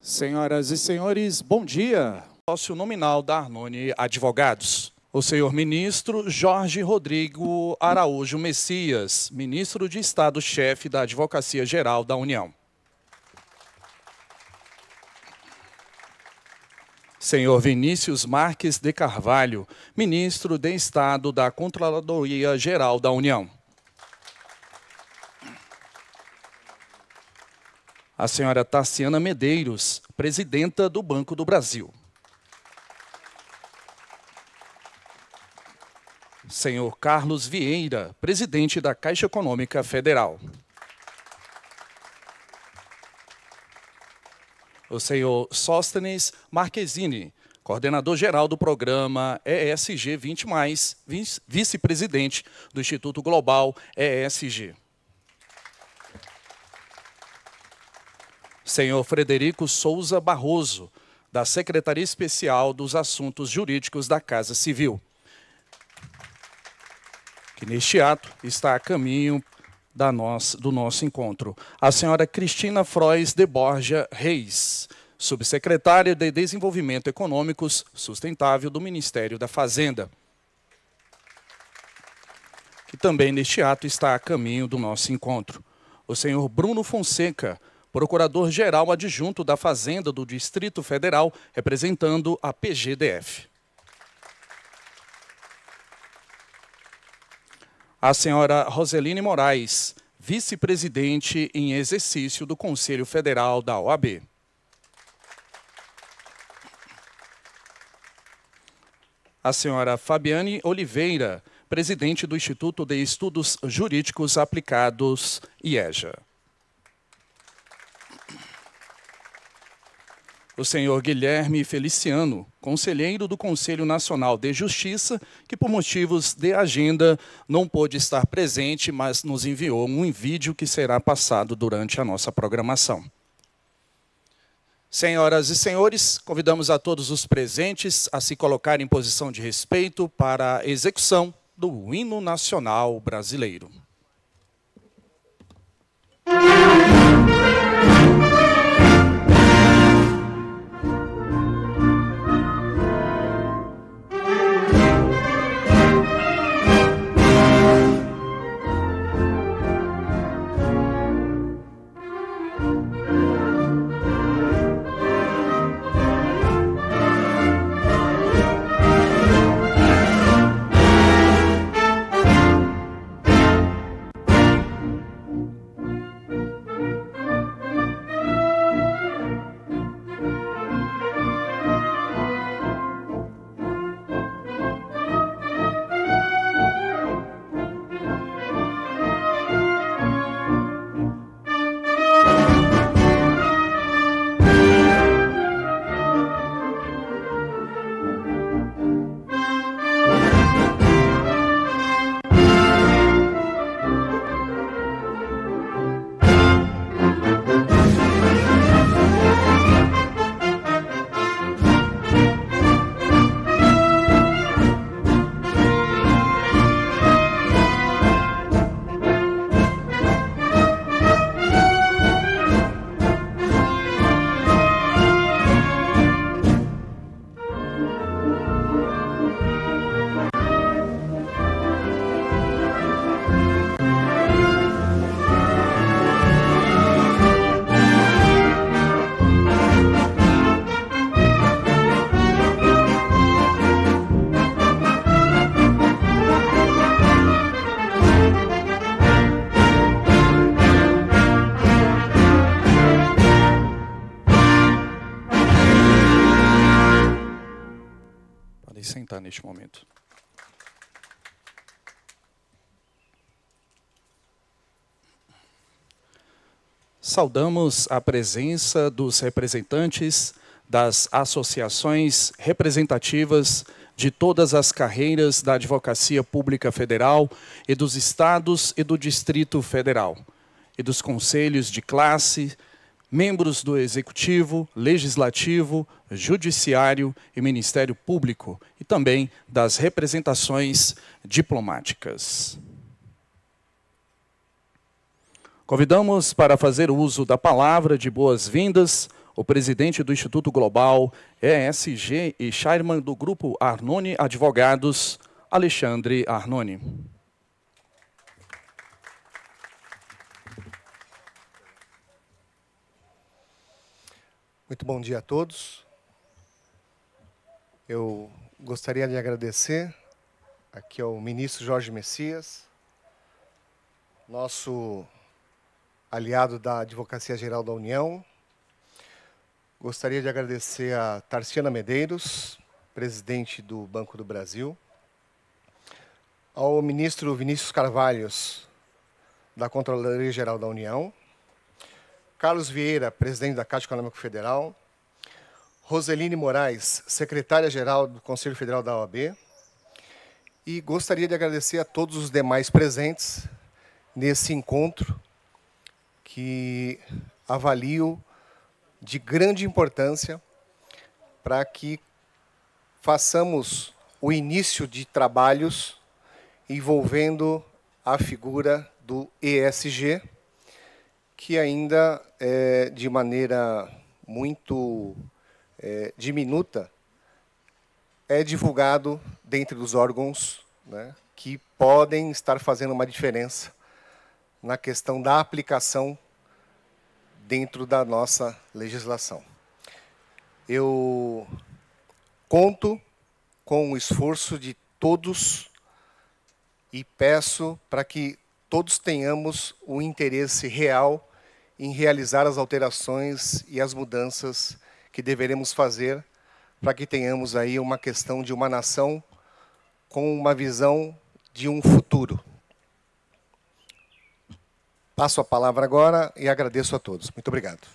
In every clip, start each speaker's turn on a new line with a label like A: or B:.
A: Senhoras e senhores, bom dia. Sócio nominal da Arnone Advogados. O senhor ministro Jorge Rodrigo Araújo Messias, ministro de Estado-chefe da Advocacia Geral da União. Senhor Vinícius Marques de Carvalho, ministro de Estado da Controladoria Geral da União. A senhora Tarciana Medeiros, presidenta do Banco do Brasil. Senhor Carlos Vieira, presidente da Caixa Econômica Federal. O senhor Sóstenes Marquezini, coordenador-geral do programa ESG 20+, vice-presidente do Instituto Global ESG. Senhor Frederico Souza Barroso, da Secretaria Especial dos Assuntos Jurídicos da Casa Civil, que neste ato está a caminho do nosso encontro. A senhora Cristina Frois de Borja Reis, subsecretária de Desenvolvimento Econômico Sustentável do Ministério da Fazenda, que também neste ato está a caminho do nosso encontro. O senhor Bruno Fonseca, procurador-geral adjunto da Fazenda do Distrito Federal, representando a PGDF. A senhora Roseline Moraes, vice-presidente em exercício do Conselho Federal da OAB. A senhora Fabiane Oliveira, presidente do Instituto de Estudos Jurídicos Aplicados, IEJA. O senhor Guilherme Feliciano, conselheiro do Conselho Nacional de Justiça, que por motivos de agenda não pôde estar presente, mas nos enviou um vídeo que será passado durante a nossa programação. Senhoras e senhores, convidamos a todos os presentes a se colocar em posição de respeito para a execução do Hino Nacional Brasileiro. Sentar neste momento. Saudamos a presença dos representantes das associações representativas de todas as carreiras da Advocacia Pública Federal e dos estados e do Distrito Federal, e dos conselhos de classe, membros do Executivo, Legislativo, Judiciário e Ministério Público, e também das representações diplomáticas. Convidamos para fazer uso da palavra de boas-vindas o presidente do Instituto Global ESG e chairman do Grupo Arnone Advogados, Alexandre Arnone.
B: Muito bom dia a todos. Eu gostaria de agradecer aqui ao ministro Jorge Messias, nosso aliado da Advocacia Geral da União. Gostaria de agradecer a Tarciana Medeiros, presidente do Banco do Brasil, ao ministro Vinícius Carvalhos, da Controladoria Geral da União, Carlos Vieira, presidente da Caixa Econômica Federal, Roseline Moraes, secretária-geral do Conselho Federal da OAB, e gostaria de agradecer a todos os demais presentes nesse encontro, que avalio de grande importância para que façamos o início de trabalhos envolvendo a figura do ESG, que ainda, de maneira muito diminuta, é divulgado dentre os órgãos, né, que podem estar fazendo uma diferença na questão da aplicação dentro da nossa legislação. Eu conto com o esforço de todos e peço para que todos tenhamos o interesse real em realizar as alterações e as mudanças que deveremos fazer para que tenhamos aí uma questão de uma nação com uma visão de um futuro. Passo a palavra agora e agradeço a todos. Muito obrigado.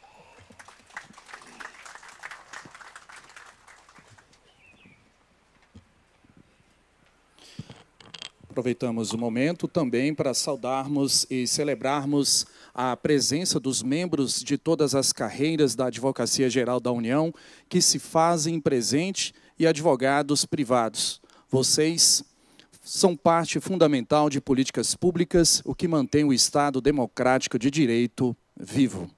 A: Aproveitamos o momento também para saudarmos e celebrarmos a presença dos membros de todas as carreiras da Advocacia Geral da União que se fazem presente e advogados privados. Vocês são parte fundamental de políticas públicas, o que mantém o Estado democrático de direito vivo.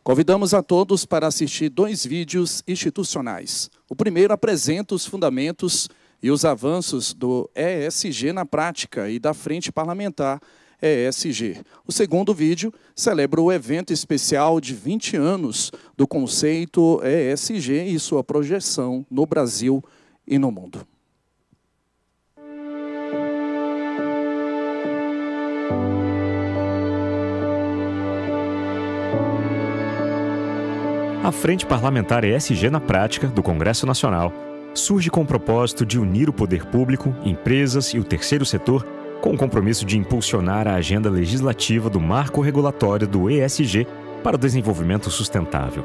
A: Convidamos a todos para assistir 2 vídeos institucionais. O primeiro apresenta os fundamentos e os avanços do ESG na prática e da Frente Parlamentar ESG. O segundo vídeo celebra o evento especial de 20 anos do conceito ESG e sua projeção no Brasil e no mundo.
C: A Frente Parlamentar ESG na prática do Congresso Nacional surge com o propósito de unir o poder público, empresas e o terceiro setor com o compromisso de impulsionar a agenda legislativa do marco regulatório do ESG para o desenvolvimento sustentável.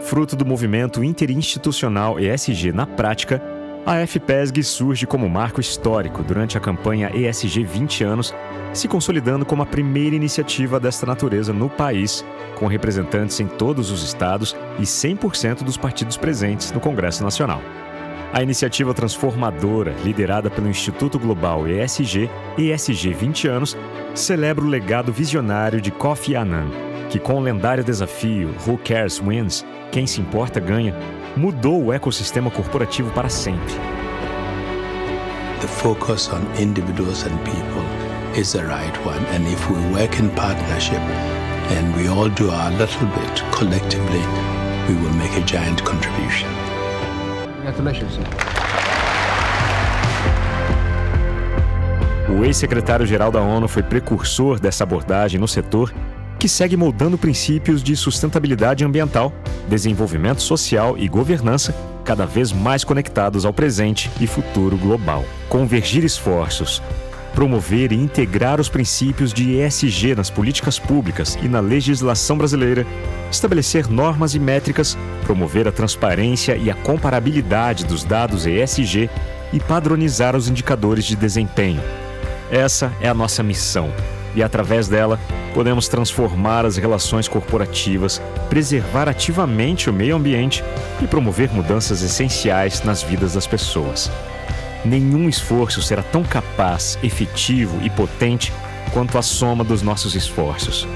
C: Fruto do movimento interinstitucional ESG na prática, a FPESG surge como marco histórico durante a campanha ESG 20 anos, se consolidando como a primeira iniciativa desta natureza no país, com representantes em todos os estados e 100% dos partidos presentes no Congresso Nacional. A iniciativa transformadora, liderada pelo Instituto Global ESG 20 anos, celebra o legado visionário de Kofi Annan, que com o lendário desafio Who Cares Wins, quem se importa ganha, mudou o ecossistema corporativo para sempre.
D: The focus on individuals and people is the right one, and if we work in partnership and we all do our little bit collectively, we will make a giant contribution.
B: Congratulations, sir.
C: O ex-secretário-geral da ONU foi precursor dessa abordagem no setor, que segue moldando princípios de sustentabilidade ambiental, desenvolvimento social e governança, cada vez mais conectados ao presente e futuro global. Convergir esforços, promover e integrar os princípios de ESG nas políticas públicas e na legislação brasileira, estabelecer normas e métricas, promover a transparência e a comparabilidade dos dados ESG e padronizar os indicadores de desempenho. Essa é a nossa missão. E, através dela, podemos transformar as relações corporativas, preservar ativamente o meio ambiente e promover mudanças essenciais nas vidas das pessoas. Nenhum esforço será tão capaz, efetivo e potente quanto a soma dos nossos esforços.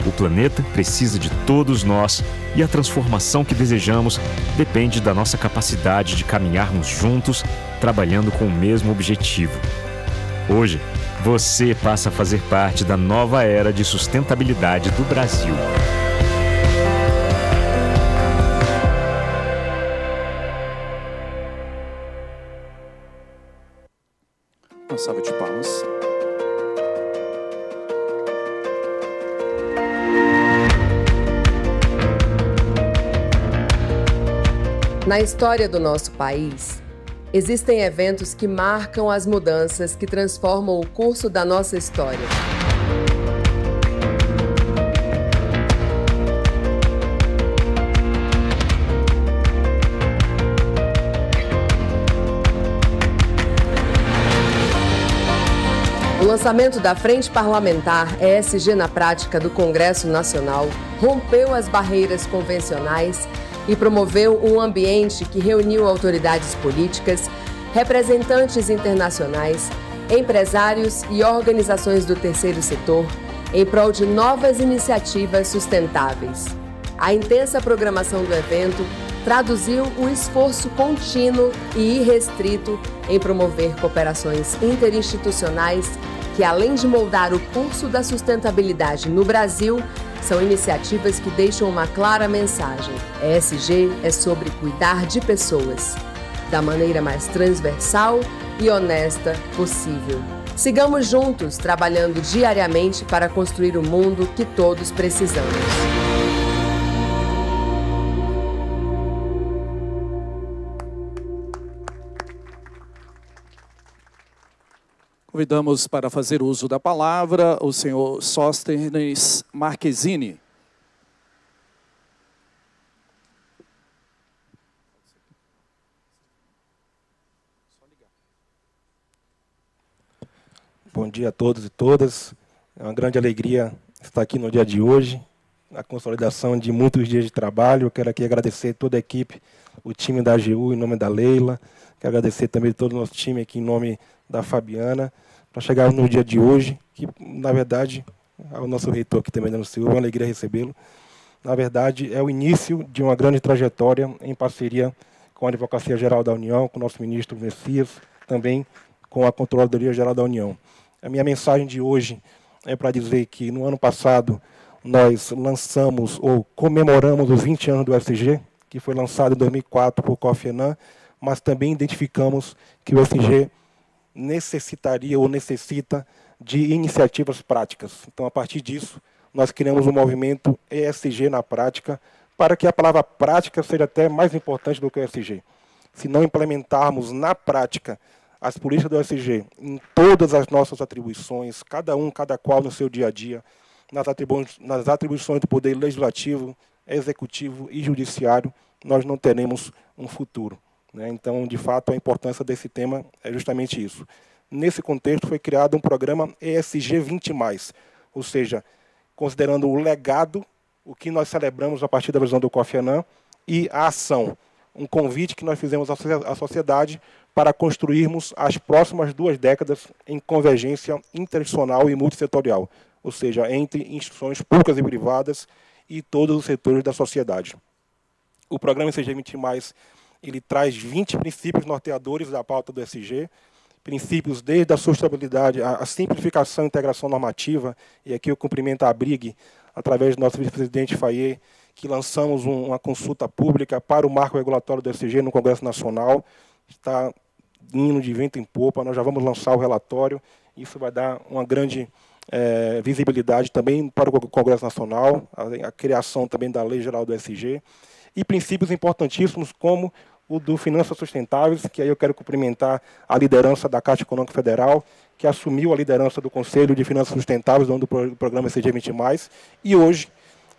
C: O planeta precisa de todos nós e a transformação que desejamos depende da nossa capacidade de caminharmos juntos, trabalhando com o mesmo objetivo. Hoje, você passa a fazer parte da nova era de sustentabilidade do Brasil.
A: Uma salva de palmas.
E: Na história do nosso país, existem eventos que marcam as mudanças que transformam o curso da nossa história. O lançamento da Frente Parlamentar ESG na Prática do Congresso Nacional rompeu as barreiras convencionais e promoveu um ambiente que reuniu autoridades políticas, representantes internacionais, empresários e organizações do terceiro setor em prol de novas iniciativas sustentáveis. A intensa programação do evento traduziu o esforço contínuo e irrestrito em promover cooperações interinstitucionais que, além de moldar o curso da sustentabilidade no Brasil, são iniciativas que deixam uma clara mensagem. ESG é sobre cuidar de pessoas, da maneira mais transversal e honesta possível. Sigamos juntos, trabalhando diariamente para construir o mundo que todos precisamos.
A: Convidamos para fazer uso da palavra o senhor Sóstenes Marquezini.
F: Bom dia a todos e todas. É uma grande alegria estar aqui no dia de hoje, na consolidação de muitos dias de trabalho. Eu quero aqui agradecer toda a equipe, o time da AGU, em nome da Leila. Quero agradecer também todo o nosso time aqui, em nome da Fabiana, para chegar no dia de hoje, que, na verdade, o nosso reitor aqui também, Dano Silva, é uma alegria recebê-lo. Na verdade, é o início de uma grande trajetória em parceria com a Advocacia Geral da União, com o nosso ministro Messias, também com a Controladoria Geral da União. A minha mensagem de hoje é para dizer que, no ano passado, nós lançamos ou comemoramos os 20 anos do ESG, que foi lançado em 2004 por Kofi Annan, mas também identificamos que o ESG necessitaria ou necessita de iniciativas práticas. Então, a partir disso, nós criamos um movimento ESG na prática, para que a palavra prática seja até mais importante do que o ESG. Se não implementarmos na prática as políticas do ESG em todas as nossas atribuições, cada qual no seu dia a dia, nas atribuições do poder legislativo, executivo e judiciário, nós não teremos um futuro. Então, de fato, a importância desse tema é justamente isso. Nesse contexto, foi criado um programa ESG 20+, ou seja, considerando o legado, o que nós celebramos a partir da visão do Kofi Annan, e a ação, um convite que nós fizemos à sociedade para construirmos as próximas 2 décadas em convergência interinstitucional e multissetorial, ou seja, entre instituições públicas e privadas e todos os setores da sociedade. O programa ESG 20+, ele traz 20 princípios norteadores da pauta do ESG, princípios desde a sustentabilidade, a simplificação e integração normativa, e aqui eu cumprimento a ABRIG, através do nosso vice-presidente Fayet, que lançamos uma consulta pública para o marco regulatório do ESG no Congresso Nacional, está indo de vento em popa, nós já vamos lançar o relatório, isso vai dar uma grande visibilidade também para o Congresso Nacional, a criação também da Lei Geral do ESG, e princípios importantíssimos como o do Finanças Sustentáveis, que aí eu quero cumprimentar a liderança da Caixa Econômica Federal, que assumiu a liderança do Conselho de Finanças Sustentáveis, do programa ESG 20+, e hoje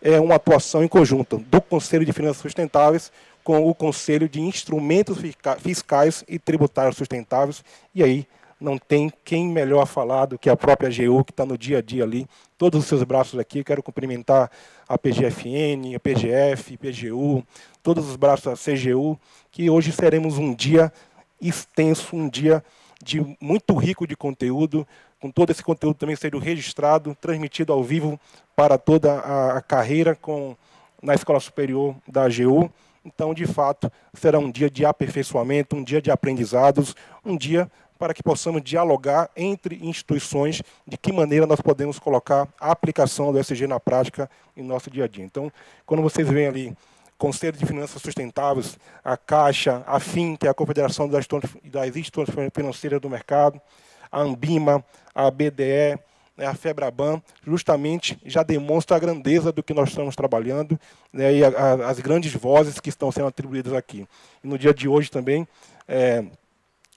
F: é uma atuação em conjunto do Conselho de Finanças Sustentáveis com o Conselho de Instrumentos Fiscais e Tributários Sustentáveis, e aí não tem quem melhor falar do que a própria AGU, que está no dia a dia ali, todos os seus braços aqui. Quero cumprimentar a PGFN, a PGF, PGU, todos os braços da CGU, que hoje seremos um dia extenso, um dia muito rico de conteúdo, com todo esse conteúdo também sendo registrado, transmitido ao vivo para toda a carreira na Escola Superior da AGU. Então, de fato, será um dia de aperfeiçoamento, um dia de aprendizados, um dia para que possamos dialogar entre instituições de que maneira nós podemos colocar a aplicação do ESG na prática em nosso dia a dia. Então, quando vocês veem ali Conselho de Finanças Sustentáveis, a Caixa, a FIM, que é a Confederação das Instituições Financeiras do Mercado, a Ambima, a BDE, a FEBRABAN, justamente já demonstra a grandeza do que nós estamos trabalhando, né, e as grandes vozes que estão sendo atribuídas aqui. E no dia de hoje também,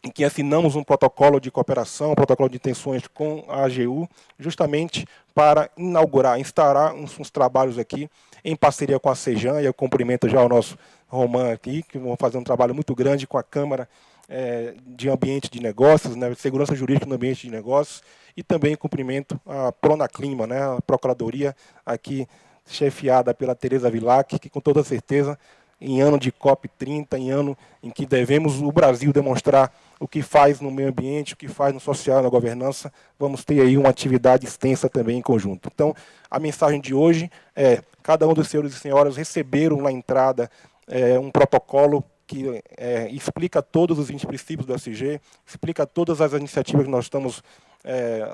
F: em que assinamos um protocolo de cooperação, um protocolo de intenções com a AGU, justamente para inaugurar, instaurar uns trabalhos aqui, em parceria com a Sejan, e eu cumprimento já o nosso Roman aqui, que vão fazer um trabalho muito grande com a Câmara de Ambiente de Negócios, né, Segurança Jurídica no Ambiente de Negócios, e também cumprimento a Pronaclima, né, a Procuradoria aqui chefiada pela Tereza Vilac, que com toda certeza, em ano de COP30, em ano em que devemos o Brasil demonstrar o que faz no meio ambiente, o que faz no social, na governança, vamos ter aí uma atividade extensa também em conjunto. Então, a mensagem de hoje é: cada um dos senhores e senhoras receberam na entrada um protocolo que explica todos os 20 princípios do ESG, explica todas as iniciativas que nós estamos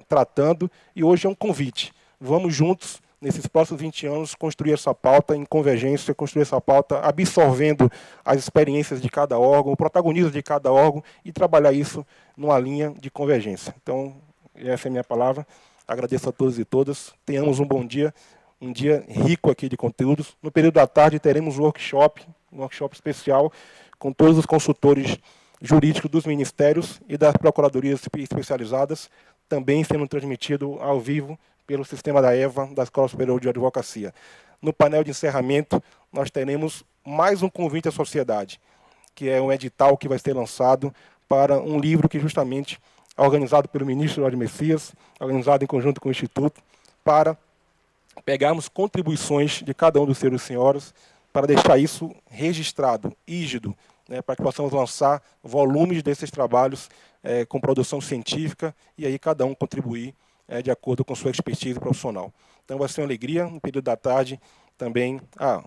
F: tratando, e hoje é um convite. Vamos juntos, nesses próximos 20 anos, construir essa pauta em convergência, construir essa pauta absorvendo as experiências de cada órgão, o protagonismo de cada órgão, e trabalhar isso numa linha de convergência. Então, essa é a minha palavra. Agradeço a todos e todas. Tenhamos um bom dia, um dia rico aqui de conteúdos. No período da tarde teremos um workshop especial com todos os consultores jurídicos dos ministérios e das procuradorias especializadas, também sendo transmitido ao vivo pelo sistema da EVA, da Escola Superior de Advocacia. No painel de encerramento, nós teremos mais um convite à sociedade, que é um edital que vai ser lançado para um livro que justamente é organizado pelo ministro Jorge Messias, organizado em conjunto com o Instituto, para pegarmos contribuições de cada um dos senhores e senhoras, para deixar isso registrado, rígido, né, para que possamos lançar volumes desses trabalhos com produção científica, e aí cada um contribuir de acordo com sua expertise profissional. Então vai ser uma alegria, no período da tarde também.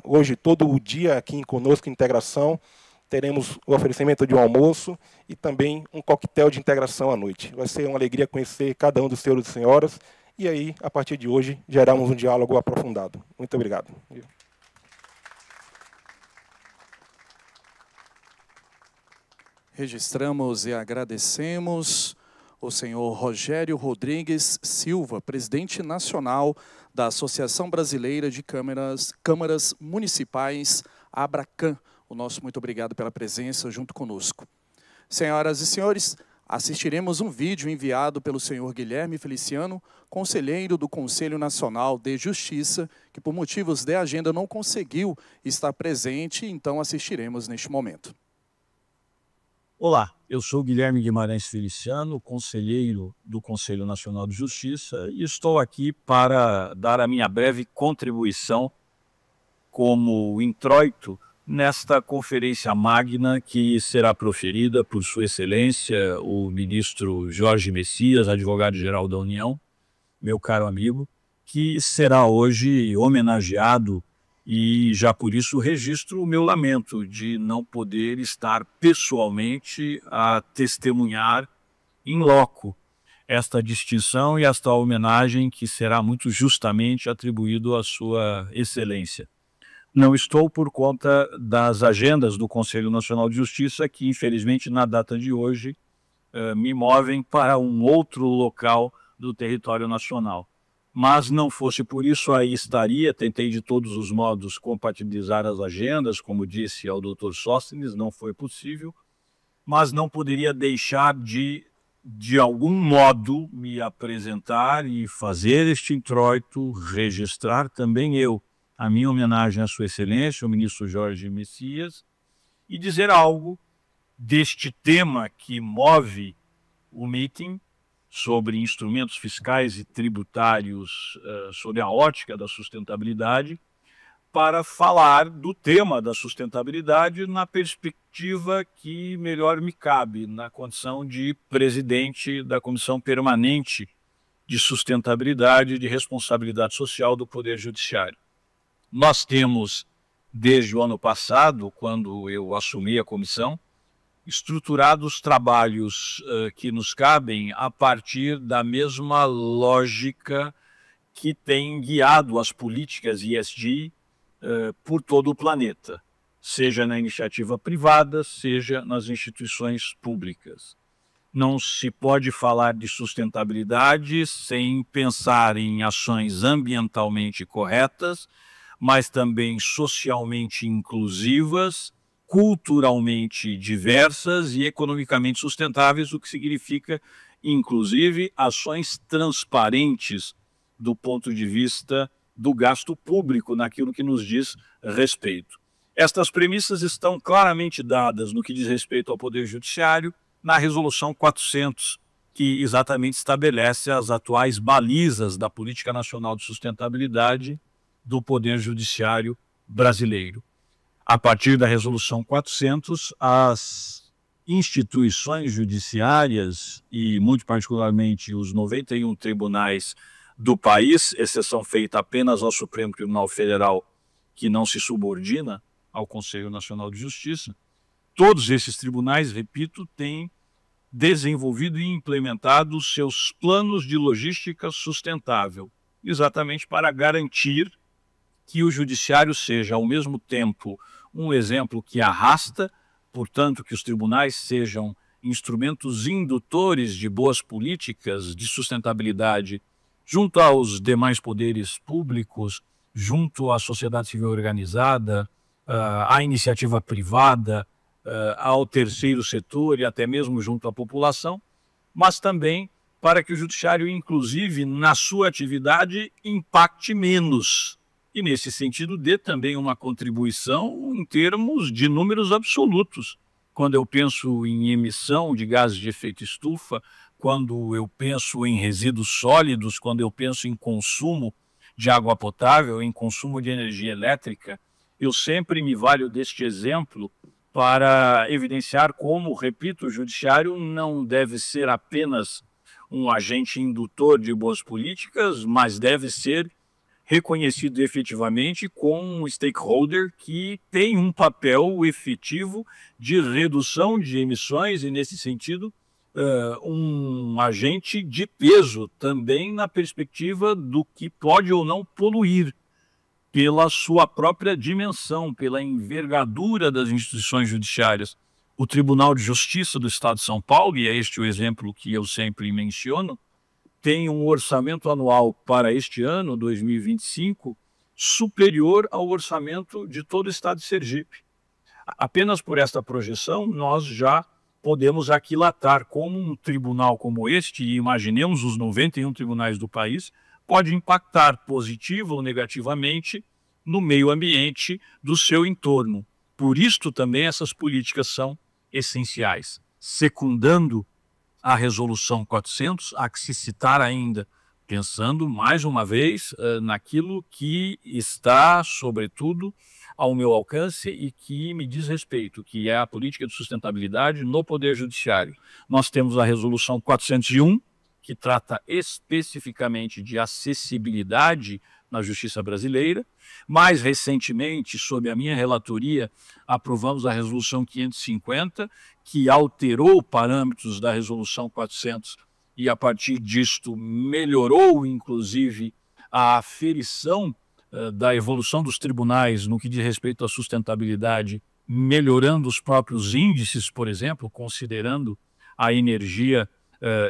F: Hoje, todo o dia aqui conosco, integração, teremos o oferecimento de um almoço e também um coquetel de integração à noite. Vai ser uma alegria conhecer cada um dos senhores e senhoras, e aí, a partir de hoje, gerarmos um diálogo aprofundado. Muito obrigado.
A: Registramos e agradecemos o senhor Rogério Rodrigues Silva, presidente nacional da Associação Brasileira de Câmaras Municipais, Abracan. O nosso muito obrigado pela presença junto conosco. Senhoras e senhores, assistiremos um vídeo enviado pelo senhor Guilherme Feliciano, conselheiro do Conselho Nacional de Justiça, que por motivos de agenda não conseguiu estar presente, então assistiremos neste momento.
G: Olá, eu sou Guilherme Guimarães Feliciano, conselheiro do Conselho Nacional de Justiça, e estou aqui para dar a minha breve contribuição como introito nesta conferência magna que será proferida por Sua Excelência, o ministro Jorge Messias, advogado-geral da União, meu caro amigo, que será hoje homenageado. E já por isso registro o meu lamento de não poder estar pessoalmente a testemunhar in loco esta distinção e esta homenagem que será muito justamente atribuído à Sua Excelência. Não estou por conta das agendas do Conselho Nacional de Justiça, que infelizmente na data de hoje me movem para um outro local do território nacional. Mas não fosse por isso, aí estaria. Tentei de todos os modos compatibilizar as agendas, como disse ao Dr. Sóstenes, não foi possível, mas não poderia deixar de algum modo, me apresentar e fazer este introito, registrar também eu a minha homenagem à Sua Excelência, o ministro Jorge Messias, e dizer algo deste tema que move o meeting, sobre instrumentos fiscais e tributários, sobre a ótica da sustentabilidade, para falar do tema da sustentabilidade na perspectiva que melhor me cabe, na condição de presidente da Comissão Permanente de Sustentabilidade e de Responsabilidade Social do Poder Judiciário. Nós temos, desde o ano passado, quando eu assumi a comissão, estruturado os trabalhos que nos cabem a partir da mesma lógica que tem guiado as políticas ESG por todo o planeta, seja na iniciativa privada, seja nas instituições públicas. Não se pode falar de sustentabilidade sem pensar em ações ambientalmente corretas, mas também socialmente inclusivas, culturalmente diversas e economicamente sustentáveis, o que significa, inclusive, ações transparentes do ponto de vista do gasto público naquilo que nos diz respeito. Estas premissas estão claramente dadas no que diz respeito ao Poder Judiciário na Resolução 400, que exatamente estabelece as atuais balizas da Política Nacional de Sustentabilidade do Poder Judiciário brasileiro. A partir da Resolução 400, as instituições judiciárias, e muito particularmente os 91 tribunais do país, exceção feita apenas ao Supremo Tribunal Federal, que não se subordina ao Conselho Nacional de Justiça, todos esses tribunais, repito, têm desenvolvido e implementado seus planos de logística sustentável, exatamente para garantir que o judiciário seja, ao mesmo tempo, um exemplo que arrasta, portanto, que os tribunais sejam instrumentos indutores de boas políticas de sustentabilidade junto aos demais poderes públicos, junto à sociedade civil organizada, à iniciativa privada, ao terceiro setor e até mesmo junto à população, mas também para que o judiciário, inclusive, na sua atividade, impacte menos. E, nesse sentido, dê também uma contribuição em termos de números absolutos. Quando eu penso em emissão de gases de efeito estufa, quando eu penso em resíduos sólidos, quando eu penso em consumo de água potável, em consumo de energia elétrica, eu sempre me valho deste exemplo para evidenciar como, repito, o judiciário não deve ser apenas um agente indutor de boas políticas, mas deve ser reconhecido efetivamente como um stakeholder que tem um papel efetivo de redução de emissões e, nesse sentido, um agente de peso também na perspectiva do que pode ou não poluir pela sua própria dimensão, pela envergadura das instituições judiciárias. O Tribunal de Justiça do Estado de São Paulo, e é este o exemplo que eu sempre menciono, tem um orçamento anual para este ano, 2025, superior ao orçamento de todo o estado de Sergipe. Apenas por esta projeção, nós já podemos aquilatar como um tribunal como este, e imaginemos os 91 tribunais do país, pode impactar positivo ou negativamente no meio ambiente do seu entorno. Por isto também essas políticas são essenciais. Secundando a Resolução 400, há que se citar ainda, pensando mais uma vez naquilo que está, sobretudo, ao meu alcance e que me diz respeito, que é a política de sustentabilidade no Poder Judiciário. Nós temos a Resolução 401, que trata especificamente de acessibilidade na justiça brasileira. Mais recentemente, sob a minha relatoria, aprovamos a Resolução 550, que alterou parâmetros da Resolução 400 e, a partir disto, melhorou, inclusive, a aferição da evolução dos tribunais no que diz respeito à sustentabilidade, melhorando os próprios índices, por exemplo, considerando a energia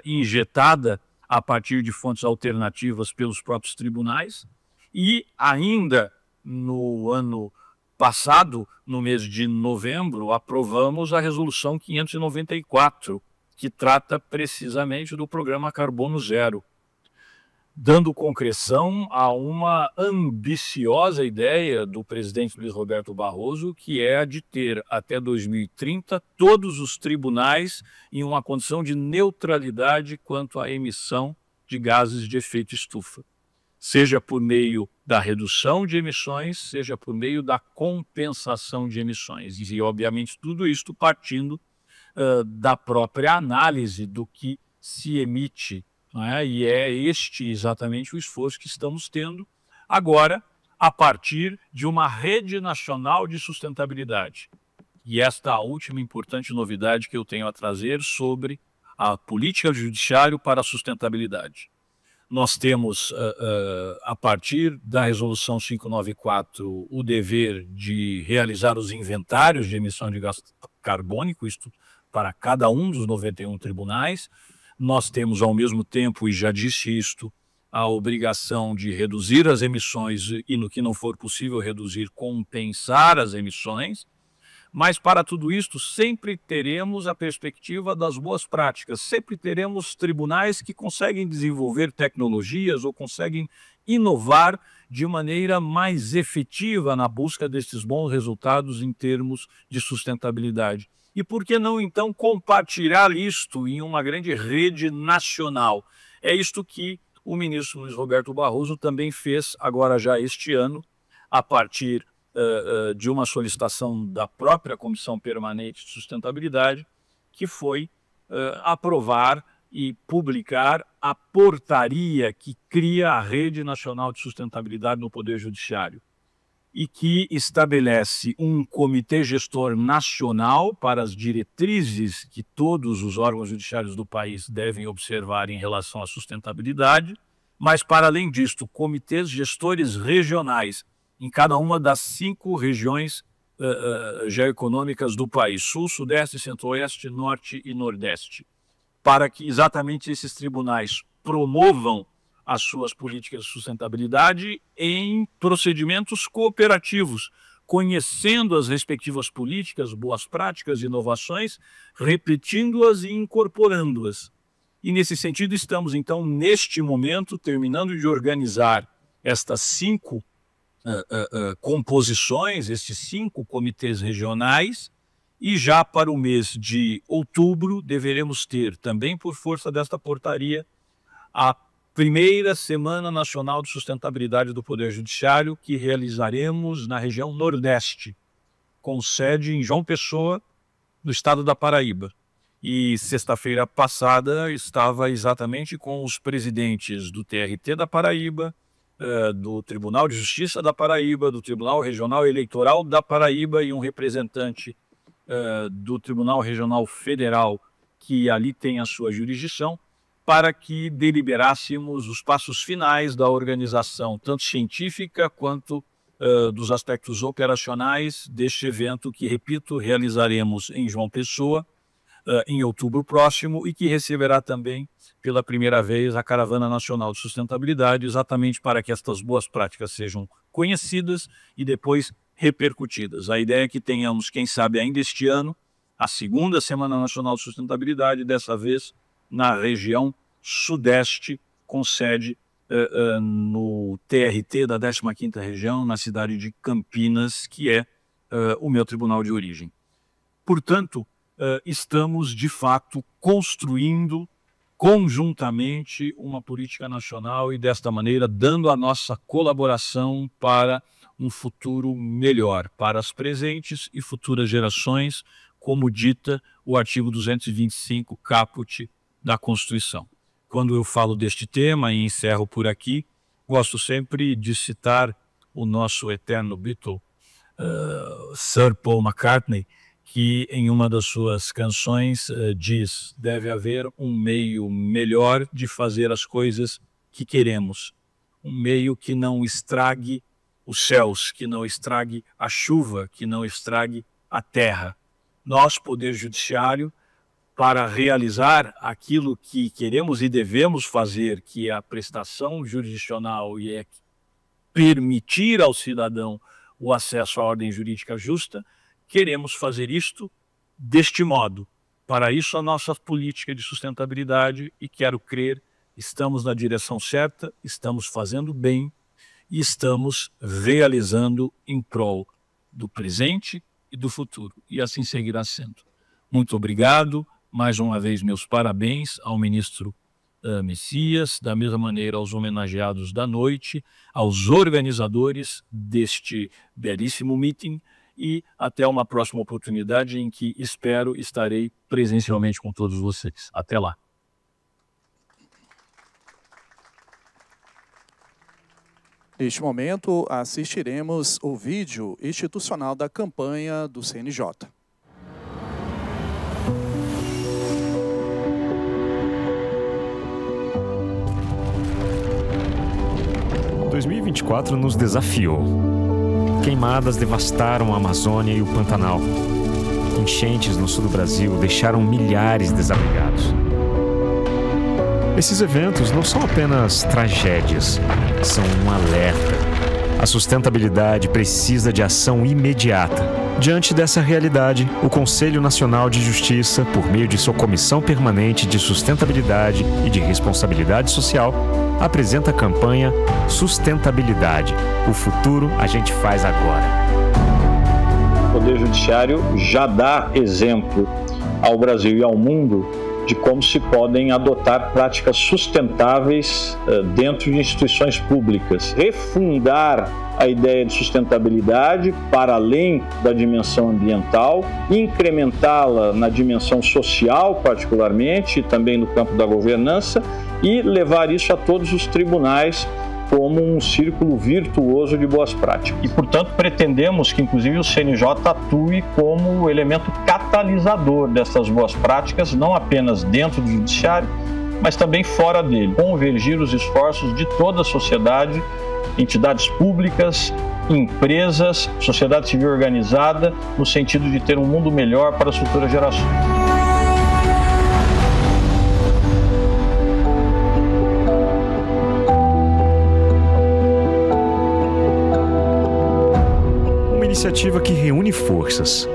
G: injetada a partir de fontes alternativas pelos próprios tribunais. E ainda no ano passado, no mês de novembro, aprovamos a Resolução 594, que trata precisamente do programa Carbono Zero, dando concreção a uma ambiciosa ideia do presidente Luiz Roberto Barroso, que é a de ter, até 2030, todos os tribunais em uma condição de neutralidade quanto à emissão de gases de efeito estufa, seja por meio da redução de emissões, seja por meio da compensação de emissões. E, obviamente, tudo isto partindo da própria análise do que se emite, não é? E é este exatamente o esforço que estamos tendo agora, a partir de uma rede nacional de sustentabilidade. E esta é a última importante novidade que eu tenho a trazer sobre a política do judiciário para a sustentabilidade. Nós temos, a partir da Resolução 594, o dever de realizar os inventários de emissão de gás carbônico, isto para cada um dos 91 tribunais. Nós temos, ao mesmo tempo, e já disse isto, a obrigação de reduzir as emissões e, no que não for possível reduzir, compensar as emissões. Mas, para tudo isto, sempre teremos a perspectiva das boas práticas, sempre teremos tribunais que conseguem desenvolver tecnologias ou conseguem inovar de maneira mais efetiva na busca desses bons resultados em termos de sustentabilidade. E por que não, então, compartilhar isto em uma grande rede nacional? É isto que o ministro Luiz Roberto Barroso também fez agora já este ano, a partir de uma solicitação da própria Comissão Permanente de Sustentabilidade, que foi aprovar e publicar a portaria que cria a Rede Nacional de Sustentabilidade no Poder Judiciário e que estabelece um comitê gestor nacional para as diretrizes que todos os órgãos judiciários do país devem observar em relação à sustentabilidade, mas, para além disto, comitês gestores regionais em cada uma das 5 regiões geoeconômicas do país, Sul, Sudeste, Centro-Oeste, Norte e Nordeste, para que exatamente esses tribunais promovam as suas políticas de sustentabilidade em procedimentos cooperativos, conhecendo as respectivas políticas, boas práticas, inovações, repetindo-as e incorporando-as. E, nesse sentido, estamos, então, neste momento, terminando de organizar estas 5 composições, estes 5 comitês regionais, e já para o mês de outubro deveremos ter, também por força desta portaria, a primeira Semana Nacional de Sustentabilidade do Poder Judiciário, que realizaremos na região Nordeste, com sede em João Pessoa, no estado da Paraíba. E sexta-feira passada estava exatamente com os presidentes do TRT da Paraíba, do Tribunal de Justiça da Paraíba, do Tribunal Regional Eleitoral da Paraíba e um representante do Tribunal Regional Federal que ali tem a sua jurisdição, para que deliberássemos os passos finais da organização, tanto científica quanto dos aspectos operacionais deste evento que, repito, realizaremos em João Pessoa em outubro próximo e que receberá também pela primeira vez a Caravana Nacional de Sustentabilidade, exatamente para que estas boas práticas sejam conhecidas e depois repercutidas. A ideia é que tenhamos, quem sabe ainda este ano, a segunda Semana Nacional de Sustentabilidade, dessa vez na região Sudeste, com sede no TRT da 15ª Região, na cidade de Campinas, que é o meu tribunal de origem. Portanto, estamos, de fato, construindo conjuntamente uma política nacional e, desta maneira, dando a nossa colaboração para um futuro melhor para as presentes e futuras gerações, como dita o artigo 225 caput da Constituição. Quando eu falo deste tema, e encerro por aqui, gosto sempre de citar o nosso eterno Beatle, Sir Paul McCartney, que em uma das suas canções diz: deve haver um meio melhor de fazer as coisas que queremos, um meio que não estrague os céus, que não estrague a chuva, que não estrague a terra. Nós, Poder Judiciário, para realizar aquilo que queremos e devemos fazer, que é a prestação jurisdicional e é permitir ao cidadão o acesso à ordem jurídica justa, queremos fazer isto deste modo. Para isso, a nossa política de sustentabilidade, e quero crer, estamos na direção certa, estamos fazendo bem e estamos realizando em prol do presente e do futuro. E assim seguirá sendo. Muito obrigado. Mais uma vez, meus parabéns ao ministro Messias, da mesma maneira aos homenageados da noite, aos organizadores deste belíssimo meeting e até uma próxima oportunidade em que espero estarei presencialmente com todos vocês. Até lá.
A: Neste momento, assistiremos o vídeo institucional da campanha do CNJ.
C: 2024 nos desafiou. Queimadas devastaram a Amazônia e o Pantanal. Enchentes no sul do Brasil deixaram milhares desabrigados. Esses eventos não são apenas tragédias, são um alerta. A sustentabilidade precisa de ação imediata. Diante dessa realidade, o Conselho Nacional de Justiça, por meio de sua Comissão Permanente de Sustentabilidade e de Responsabilidade Social, apresenta a campanha Sustentabilidade. O futuro a gente faz agora.
H: O Poder Judiciário já dá exemplo ao Brasil e ao mundo de como se podem adotar práticas sustentáveis dentro de instituições públicas. Refundar a ideia de sustentabilidade para além da dimensão ambiental, incrementá-la na dimensão social, particularmente, e também no campo da governança, e levar isso a todos os tribunais como um círculo virtuoso de boas práticas. E, portanto, pretendemos que, inclusive, o CNJ atue como elemento catalisador dessas boas práticas, não apenas dentro do judiciário, mas também fora dele. Convergir os esforços de toda a sociedade, entidades públicas, empresas, sociedade civil organizada, no sentido de ter um mundo melhor para as futuras gerações.
C: Iniciativa que reúne forças.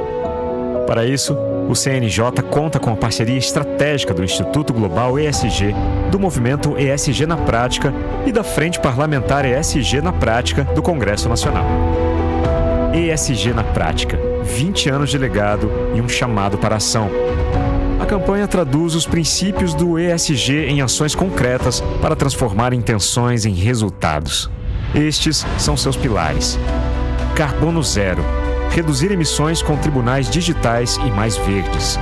C: Para isso, o CNJ conta com a parceria estratégica do Instituto Global ESG, do Movimento ESG na Prática e da Frente Parlamentar ESG na Prática do Congresso Nacional. ESG na Prática, 20 anos de legado e um chamado para a ação. A campanha traduz os princípios do ESG em ações concretas para transformar intenções em resultados. Estes são seus pilares. Carbono zero, reduzir emissões com tribunais digitais e mais verdes.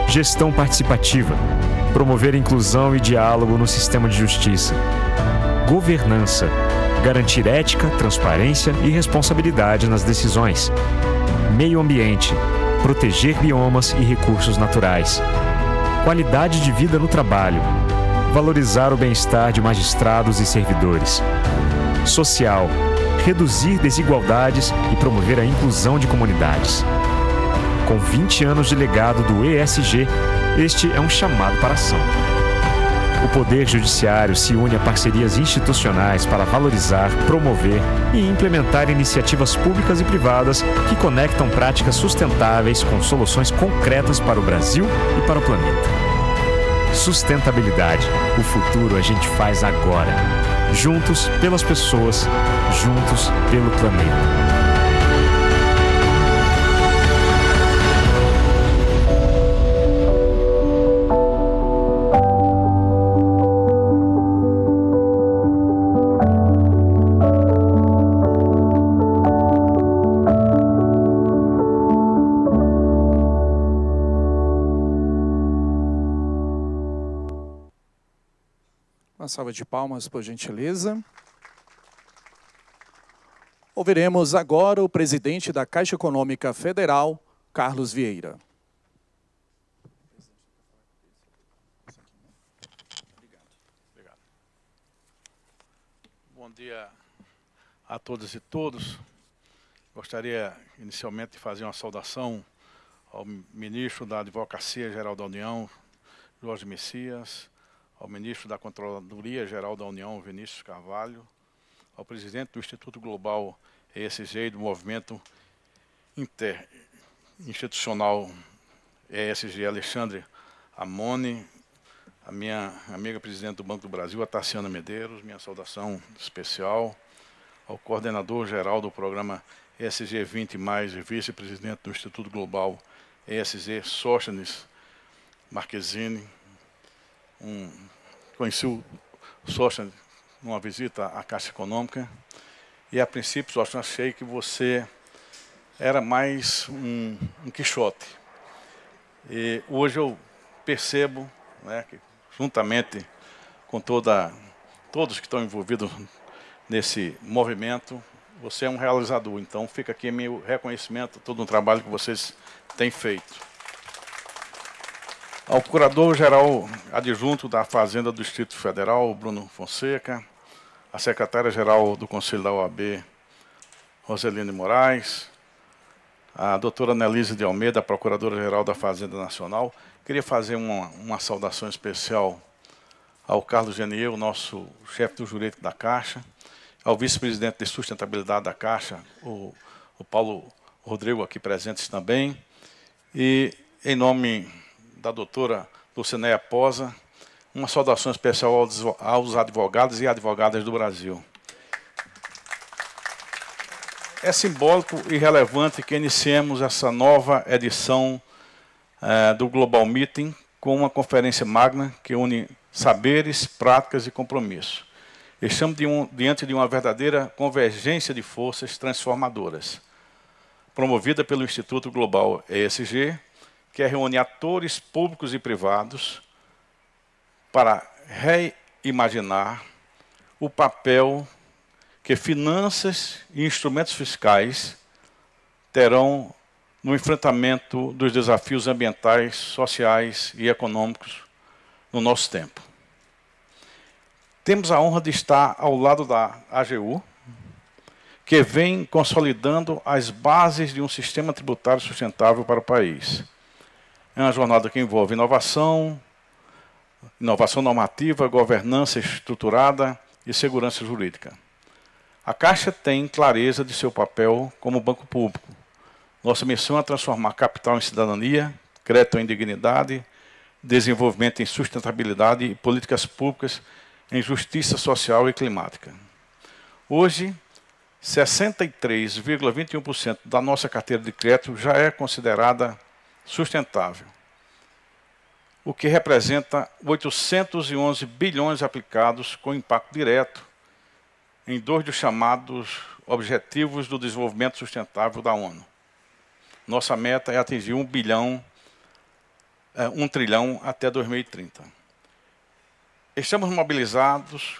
C: Gestão participativa, promover inclusão e diálogo no sistema de justiça. Governança, garantir ética, transparência e responsabilidade nas decisões. Meio ambiente, proteger biomas e recursos naturais. Qualidade de vida no trabalho, valorizar o bem-estar de magistrados e servidores. Social, reduzir desigualdades e promover a inclusão de comunidades. Com 20 anos de legado do ESG, este é um chamado para a ação. O Poder Judiciário se une a parcerias institucionais para valorizar, promover e implementar iniciativas públicas e privadas que conectam práticas sustentáveis com soluções concretas para o Brasil e para o planeta. Sustentabilidade. O futuro a gente faz agora. Juntos pelas pessoas, juntos pelo planeta.
A: Uma salva de palmas, por gentileza. Ouviremos agora o presidente da Caixa Econômica Federal, Carlos Vieira.
I: Obrigado. Bom dia a todas e todos. Gostaria inicialmente de fazer uma saudação ao ministro da Advocacia Geral da União, Jorge Messias, ao ministro da Controladoria Geral da União, Vinícius Carvalho, ao presidente do Instituto Global ESG e do Movimento Interinstitucional ESG, Alexandre Amoni, a minha amiga presidente do Banco do Brasil, a Tarciana Medeiros, minha saudação especial, ao coordenador geral do programa ESG 20+, e vice-presidente do Instituto Global ESG, Sóstenes Marquezine, um conheci o Sócio numa visita à Caixa Econômica, e a princípio, Sócio, achei que você era mais um Quixote. E hoje eu percebo, né, que juntamente com todos que estão envolvidos nesse movimento, você é um realizador. Então fica aqui meu reconhecimento a todo o trabalho que vocês têm feito. Ao Procurador-Geral Adjunto da Fazenda do Distrito Federal, Bruno Fonseca, a Secretária-Geral do Conselho da OAB, Roseline Moraes, a doutora Nelise de Almeida, Procuradora-Geral da Fazenda Nacional. Queria fazer uma saudação especial ao Carlos Genier, o nosso chefe do jurídico da Caixa, ao vice-presidente de sustentabilidade da Caixa, o Paulo Rodrigo, aqui presentes também, e em nome da doutora Lucinéia Posa, uma saudação especial aos advogados e advogadas do Brasil. É simbólico e relevante que iniciemos essa nova edição do Global Meeting com uma conferência magna que une saberes, práticas e compromisso. Estamos diante de uma verdadeira convergência de forças transformadoras, promovida pelo Instituto Global ESG, que reúne atores públicos e privados para reimaginar o papel que finanças e instrumentos fiscais terão no enfrentamento dos desafios ambientais, sociais e econômicos no nosso tempo. Temos a honra de estar ao lado da AGU, que vem consolidando as bases de um sistema tributário sustentável para o país. É uma jornada que envolve inovação normativa, governança estruturada e segurança jurídica. A Caixa tem clareza de seu papel como banco público. Nossa missão é transformar capital em cidadania, crédito em dignidade, desenvolvimento em sustentabilidade e políticas públicas em justiça social e climática. Hoje, 63,21% da nossa carteira de crédito já é considerada sustentável, o que representa 811 bilhões aplicados com impacto direto em 2 dos chamados Objetivos do Desenvolvimento Sustentável da ONU. Nossa meta é atingir 1 trilhão até 2030. Estamos mobilizados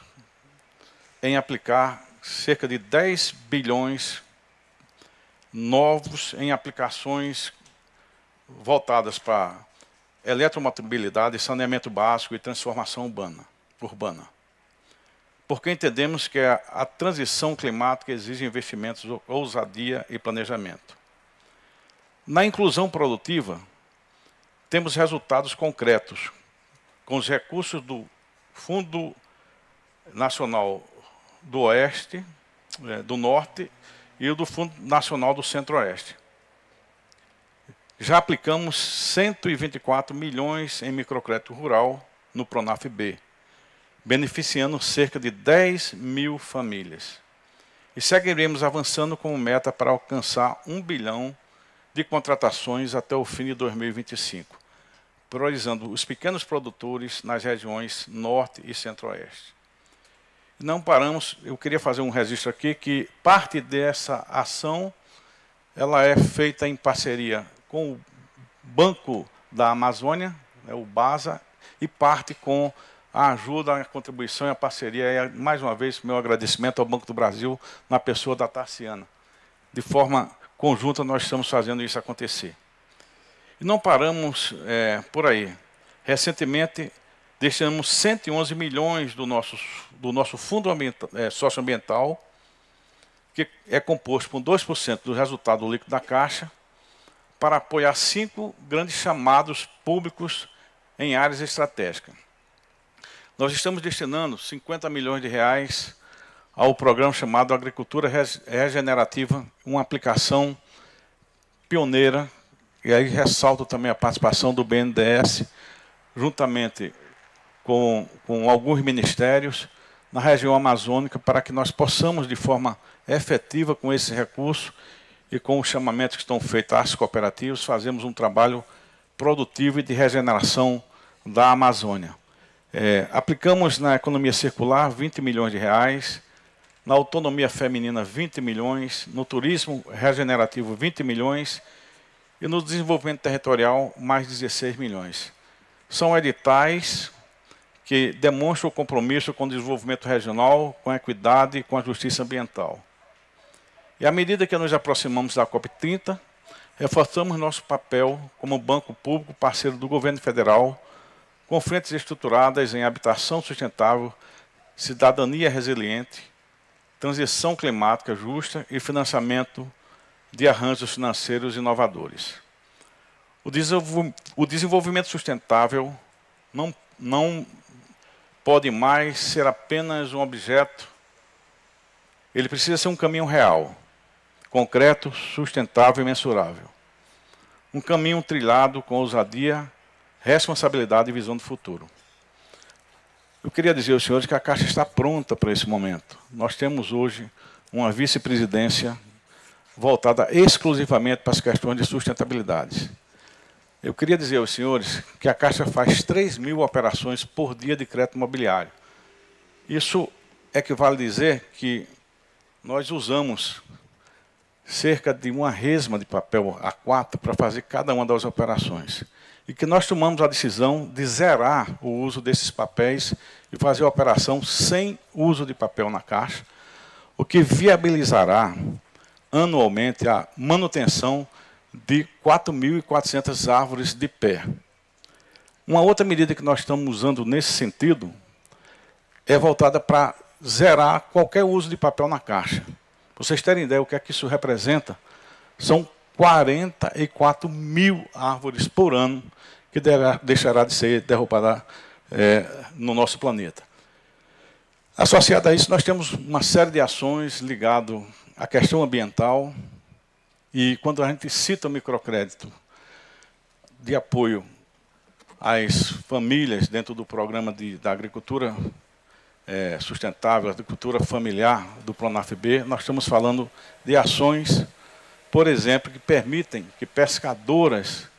I: em aplicar cerca de 10 bilhões novos em aplicações voltadas para eletromobilidade, saneamento básico e transformação urbana. Porque entendemos que a transição climática exige investimentos, ousadia e planejamento. Na inclusão produtiva, temos resultados concretos, com os recursos do Fundo Nacional do Oeste, do Norte e o do Fundo Nacional do Centro-Oeste. Já aplicamos 124 milhões em microcrédito rural no Pronaf-B, beneficiando cerca de 10 mil famílias. E seguiremos avançando com meta para alcançar 1 bilhão de contratações até o fim de 2025, priorizando os pequenos produtores nas regiões Norte e Centro-Oeste. Não paramos, eu queria fazer um registro aqui, que parte dessa ação ela é feita em parceria com o Banco da Amazônia, o BASA, e parte com a ajuda, a contribuição e a parceria. E, mais uma vez, meu agradecimento ao Banco do Brasil, na pessoa da Tarciana. De forma conjunta, nós estamos fazendo isso acontecer. E não paramos por aí. Recentemente, destinamos 111 milhões do nosso fundo socioambiental, que é composto por 2% do resultado líquido da Caixa, para apoiar 5 grandes chamados públicos em áreas estratégicas. Nós estamos destinando 50 milhões de reais ao programa chamado Agricultura Regenerativa, uma aplicação pioneira, e aí ressalto também a participação do BNDES, juntamente com alguns ministérios, na região amazônica, para que nós possamos, de forma efetiva, com esse recurso e com os chamamentos que estão feitos às cooperativas, fazermos um trabalho produtivo e de regeneração da Amazônia. Aplicamos na economia circular 20 milhões de reais, na autonomia feminina 20 milhões, no turismo regenerativo 20 milhões e no desenvolvimento territorial mais 16 milhões. São editais que demonstram o compromisso com o desenvolvimento regional, com a equidade e com a justiça ambiental. E à medida que nos aproximamos da COP30, reforçamos nosso papel como banco público parceiro do governo federal, com frentes estruturadas em habitação sustentável, cidadania resiliente, transição climática justa e financiamento de arranjos financeiros inovadores. O desenvolvimento sustentável não pode mais ser apenas um objeto, ele precisa ser um caminho real, concreto, sustentável e mensurável. Um caminho trilhado com ousadia, responsabilidade e visão do futuro. Eu queria dizer aos senhores que a Caixa está pronta para esse momento. Nós temos hoje uma vice-presidência voltada exclusivamente para as questões de sustentabilidade. Eu queria dizer aos senhores que a Caixa faz 3.000 operações por dia de crédito imobiliário. Isso equivale a dizer que nós usamos cerca de uma resma de papel A4 para fazer cada uma das operações. E que nós tomamos a decisão de zerar o uso desses papéis e fazer a operação sem uso de papel na Caixa, o que viabilizará anualmente a manutenção de 4.400 árvores de pé. Uma outra medida que nós estamos usando nesse sentido é voltada para zerar qualquer uso de papel na Caixa. Para vocês terem ideia do que é que isso representa, são 44.000 árvores por ano que deixará de ser derrubada no nosso planeta. Associado a isso, nós temos uma série de ações ligadas à questão ambiental, e quando a gente cita o microcrédito de apoio às famílias dentro do programa da agricultura sustentável, agricultura familiar do Pronaf-B, nós estamos falando de ações, por exemplo, que permitem que pescadoras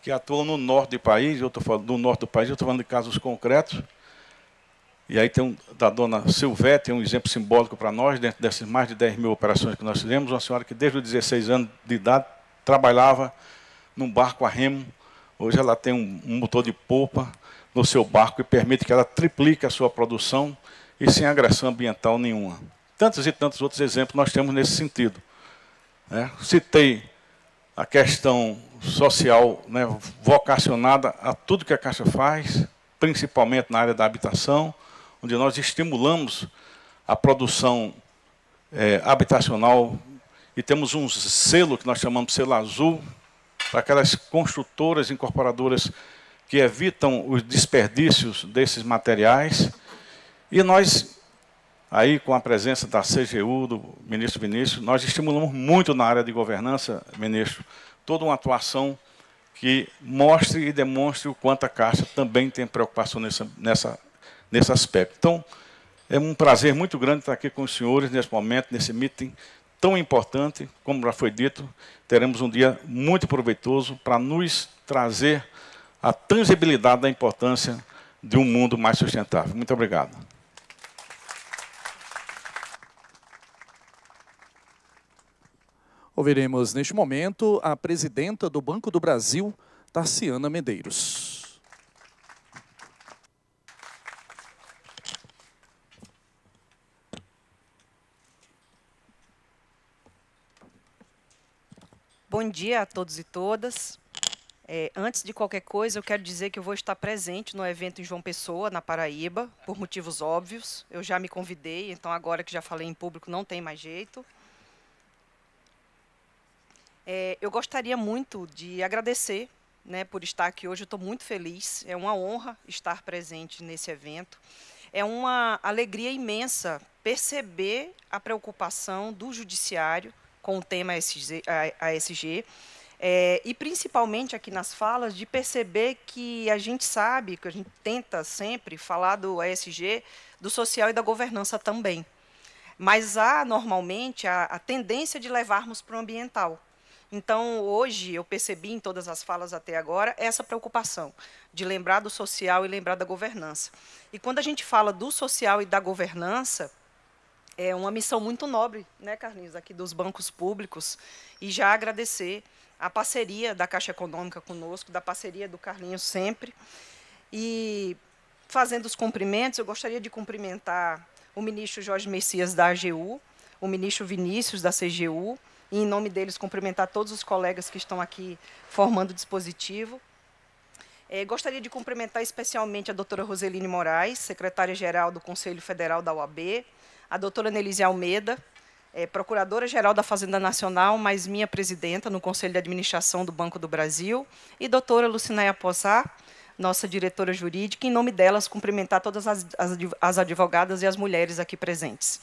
I: que atuam no norte do país, eu estou falando do norte do país, eu estou falando de casos concretos, e aí tem da dona Silvete, um exemplo simbólico para nós, dentro dessas mais de 10.000 operações que nós fizemos, uma senhora que desde os 16 anos de idade trabalhava num barco a remo, hoje ela tem um motor de polpa no seu barco e permite que ela triplique a sua produção e sem agressão ambiental nenhuma. Tantos e tantos outros exemplos nós temos nesse sentido. Citei a questão social, vocacionada a tudo que a Caixa faz, principalmente na área da habitação, onde nós estimulamos a produção habitacional e temos um selo que nós chamamos de selo azul, para aquelas construtoras, incorporadoras que evitam os desperdícios desses materiais. E nós, aí com a presença da CGU, do ministro Vinícius, nós estimulamos muito na área de governança, ministro, toda uma atuação que mostre e demonstre o quanto a Caixa também tem preocupação nesse aspecto. Então, é um prazer muito grande estar aqui com os senhores nesse momento, nesse meeting tão importante. Como já foi dito, teremos um dia muito proveitoso para nos trazer a tangibilidade da importância de um mundo mais sustentável. Muito obrigado.
A: Ouviremos neste momento a presidenta do Banco do Brasil, Tarciana Medeiros.
J: Bom dia a todos e todas. Antes de qualquer coisa, eu quero dizer que eu vou estar presente no evento em João Pessoa, na Paraíba, por motivos óbvios. Eu já me convidei, então agora que já falei em público não tem mais jeito. Eu gostaria muito de agradecer, por estar aqui hoje. Eu estou muito feliz. É uma honra estar presente nesse evento. É uma alegria imensa perceber a preocupação do Judiciário com o tema ASG, e principalmente aqui nas falas, de perceber que a gente sabe, que a gente tenta sempre falar do ASG, do social e da governança também. Mas há, normalmente, a tendência de levarmos para o ambiental. Então, hoje, eu percebi em todas as falas até agora essa preocupação de lembrar do social e lembrar da governança. E quando a gente fala do social e da governança, é uma missão muito nobre, né, Carlinhos, aqui dos bancos públicos, e já agradecer a parceria da Caixa Econômica conosco, da parceria do Carlinhos sempre. E, fazendo os cumprimentos, eu gostaria de cumprimentar o ministro Jorge Messias, da AGU, o ministro Vinícius, da CGU, e, em nome deles, cumprimentar todos os colegas que estão aqui formando o dispositivo. Gostaria de cumprimentar especialmente a doutora Roseline Moraes, secretária-geral do Conselho Federal da OAB, a doutora Nelise Almeida, procuradora-geral da Fazenda Nacional, mas minha presidenta no Conselho de Administração do Banco do Brasil, e doutora Lucinéia Possá, nossa diretora jurídica, em nome delas, cumprimentar todas as advogadas e as mulheres aqui presentes.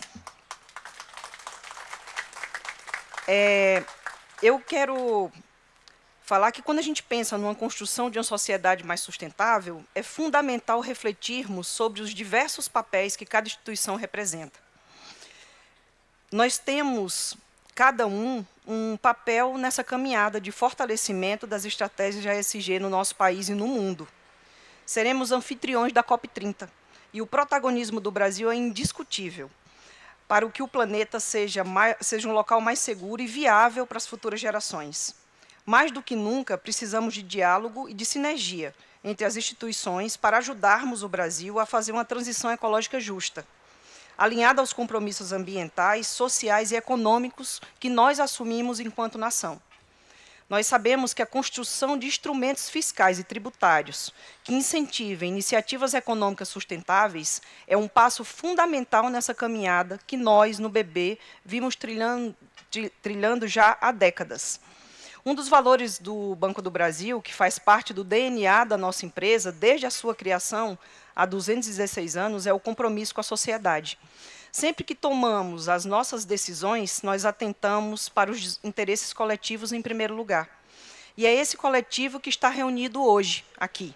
J: Eu quero falar que, quando a gente pensa numa construção de uma sociedade mais sustentável, é fundamental refletirmos sobre os diversos papéis que cada instituição representa. Nós temos, cada um papel nessa caminhada de fortalecimento das estratégias de ESG no nosso país e no mundo. Seremos anfitriões da COP30, e o protagonismo do Brasil é indiscutível para que o planeta seja um local mais seguro e viável para as futuras gerações. Mais do que nunca, precisamos de diálogo e de sinergia entre as instituições para ajudarmos o Brasil a fazer uma transição ecológica justa, alinhada aos compromissos ambientais, sociais e econômicos que nós assumimos enquanto nação. Nós sabemos que a construção de instrumentos fiscais e tributários que incentivem iniciativas econômicas sustentáveis é um passo fundamental nessa caminhada que nós, no BB, vimos trilhando já há décadas. Um dos valores do Banco do Brasil, que faz parte do DNA da nossa empresa desde a sua criação há 216 anos, é o compromisso com a sociedade. Sempre que tomamos as nossas decisões, nós atentamos para os interesses coletivos em primeiro lugar. E é esse coletivo que está reunido hoje, aqui.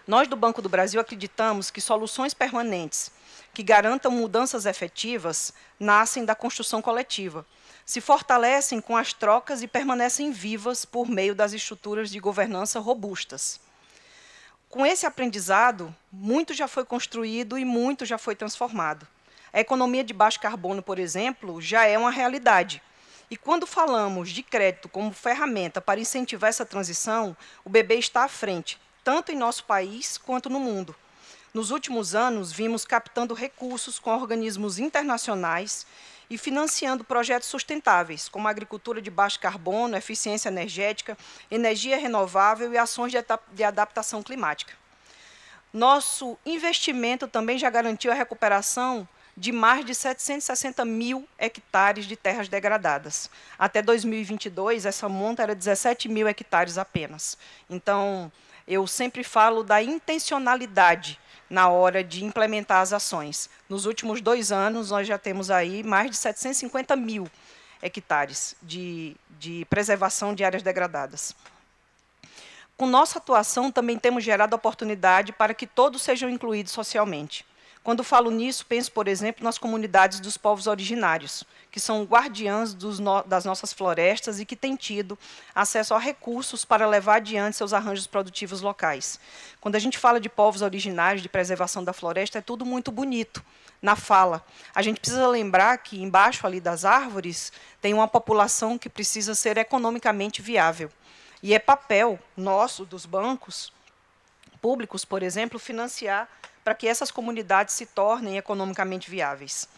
J: Nós, do Banco do Brasil, acreditamos que soluções permanentes que garantam mudanças efetivas nascem da construção coletiva, se fortalecem com as trocas e permanecem vivas por meio das estruturas de governança robustas. Com esse aprendizado, muito já foi construído e muito já foi transformado. A economia de baixo carbono, por exemplo, já é uma realidade. E quando falamos de crédito como ferramenta para incentivar essa transição, o BB está à frente, tanto em nosso país quanto no mundo. Nos últimos anos, vimos captando recursos com organismos internacionais e financiando projetos sustentáveis, como a agricultura de baixo carbono, eficiência energética, energia renovável e ações de adaptação climática. Nosso investimento também já garantiu a recuperação de mais de 760 mil hectares de terras degradadas. Até 2022, essa monta era 17 mil hectares apenas. Então, eu sempre falo da intencionalidade na hora de implementar as ações. Nos últimos 2 anos, nós já temos aí mais de 750 mil hectares de preservação de áreas degradadas. Com nossa atuação, também temos gerado oportunidade para que todos sejam incluídos socialmente. Quando falo nisso, penso, por exemplo, nas comunidades dos povos originários, que são guardiãs das nossas florestas e que têm tido acesso a recursos para levar adiante seus arranjos produtivos locais. Quando a gente fala de povos originários, de preservação da floresta, é tudo muito bonito na fala. A gente precisa lembrar que embaixo ali das árvores tem uma população que precisa ser economicamente viável. E é papel nosso, dos bancos públicos, por exemplo, financiar para que essas comunidades se tornem economicamente viáveis.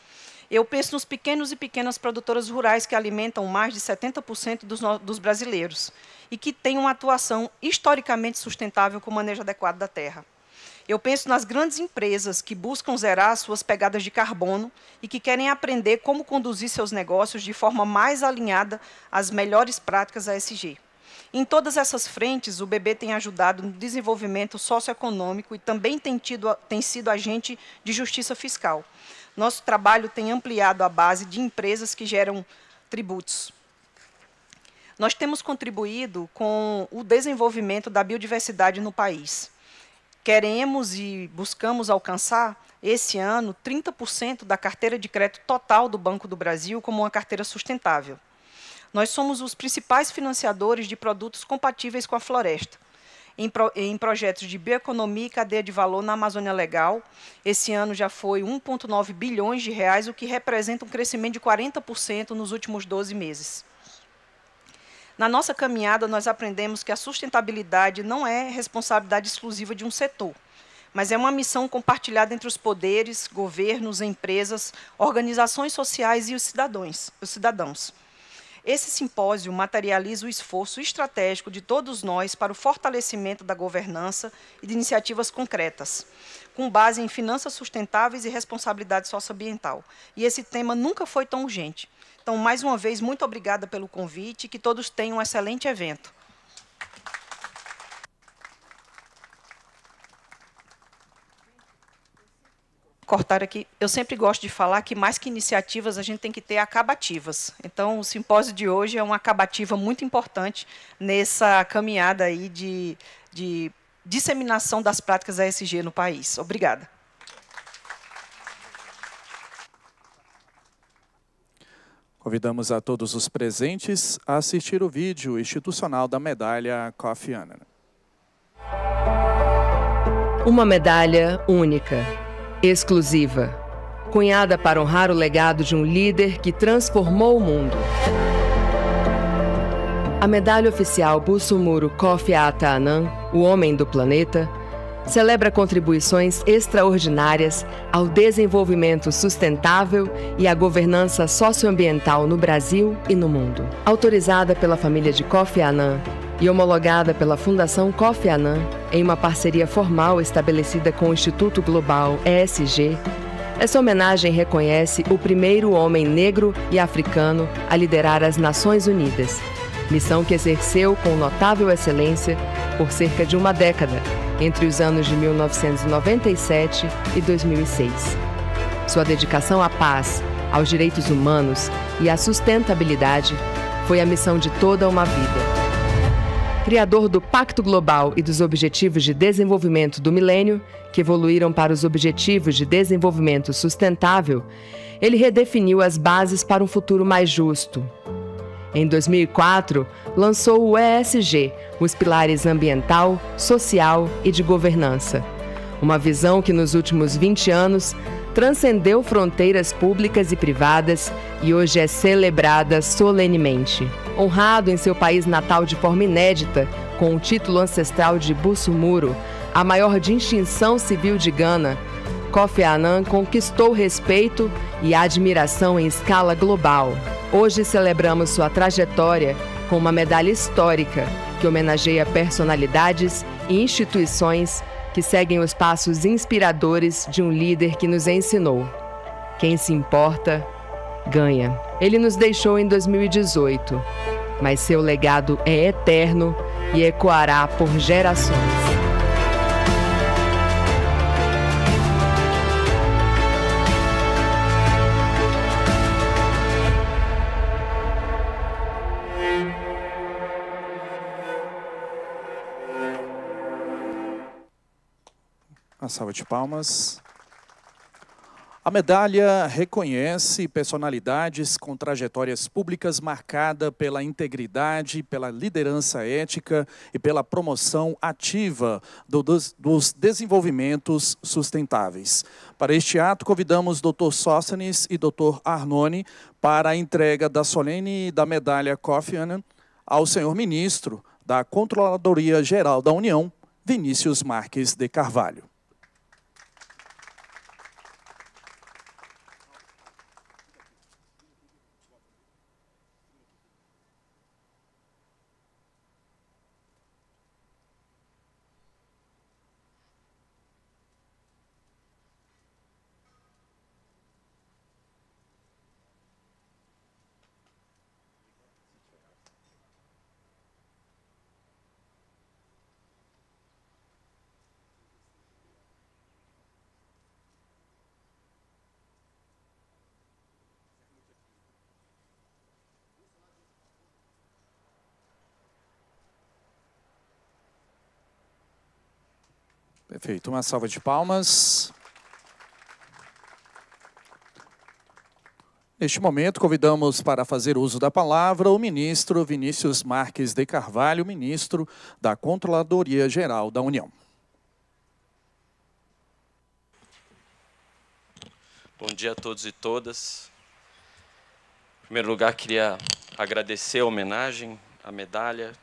J: Eu penso nos pequenos e pequenas produtoras rurais que alimentam mais de 70% dos brasileiros e que têm uma atuação historicamente sustentável com o manejo adequado da terra. Eu penso nas grandes empresas que buscam zerar suas pegadas de carbono e que querem aprender como conduzir seus negócios de forma mais alinhada às melhores práticas ESG. Em todas essas frentes, o BB tem ajudado no desenvolvimento socioeconômico e também tem sido agente de justiça fiscal. Nosso trabalho tem ampliado a base de empresas que geram tributos. Nós temos contribuído com o desenvolvimento da biodiversidade no país. Queremos e buscamos alcançar, esse ano, 30% da carteira de crédito total do Banco do Brasil como uma carteira sustentável. nós somos os principais financiadores de produtos compatíveis com a floresta, em projetos de bioeconomia e cadeia de valor na Amazônia Legal. Esse ano já foi 1,9 bilhões de reais, o que representa um crescimento de 40% nos últimos 12 meses. Na nossa caminhada, nós aprendemos que a sustentabilidade não é responsabilidade exclusiva de um setor, mas é uma missão compartilhada entre os poderes, governos, empresas, organizações sociais e os cidadãos. Esse simpósio materializa o esforço estratégico de todos nós para o fortalecimento da governança e de iniciativas concretas, com base em finanças sustentáveis e responsabilidade socioambiental. E esse tema nunca foi tão urgente. Então, mais uma vez, muito obrigada pelo convite e que todos tenham um excelente evento. Cortar aqui. Eu sempre gosto de falar que, mais que iniciativas, a gente tem que ter acabativas. Então, o simpósio de hoje é uma acabativa muito importante nessa caminhada aí de disseminação das práticas ESG no país. Obrigada.
A: Convidamos a todos os presentes a assistir o vídeo institucional da medalha Kofi Annan.
E: Uma medalha única, exclusiva, cunhada para honrar o legado de um líder que transformou o mundo. A medalha oficial Busumuru Kofi Annan, o homem do planeta, celebra contribuições extraordinárias ao desenvolvimento sustentável e à governança socioambiental no Brasil e no mundo. Autorizada pela família de Kofi Annan e homologada pela Fundação Kofi Annan, em uma parceria formal estabelecida com o Instituto Global ESG, essa homenagem reconhece o primeiro homem negro e africano a liderar as Nações Unidas, missão que exerceu com notável excelência por cerca de uma década, entre os anos de 1997 e 2006. Sua dedicação à paz, aos direitos humanos e à sustentabilidade foi a missão de toda uma vida. Criador do Pacto Global e dos Objetivos de Desenvolvimento do Milênio, que evoluíram para os Objetivos de Desenvolvimento Sustentável, ele redefiniu as bases para um futuro mais justo. Em 2004, lançou o ESG, os pilares ambiental, social e de governança. Uma visão que nos últimos 20 anos transcendeu fronteiras públicas e privadas e hoje é celebrada solenemente. Honrado em seu país natal de forma inédita, com o título ancestral de Busumuru, a maior distinção civil de Gana, Kofi Annan conquistou respeito e admiração em escala global. Hoje celebramos sua trajetória com uma medalha histórica que homenageia personalidades e instituições que seguem os passos inspiradores de um líder que nos ensinou: quem se importa, ganha. Ele nos deixou em 2018, mas seu legado é eterno e ecoará por gerações.
A: Uma salva de palmas. A medalha reconhece personalidades com trajetórias públicas marcada pela integridade, pela liderança ética e pela promoção ativa dos desenvolvimentos sustentáveis. Para este ato, convidamos Dr. Sóstenes e Dr. Arnone para a entrega da solene da medalha Kofi Annan ao senhor ministro da Controladoria Geral da União, Vinícius Marques de Carvalho. Perfeito, uma salva de palmas. Neste momento, convidamos para fazer uso da palavra o ministro Vinícius Marques de Carvalho, ministro da Controladoria Geral da União.
K: Bom dia a todos e todas. Em primeiro lugar, queria agradecer a homenagem, a medalha.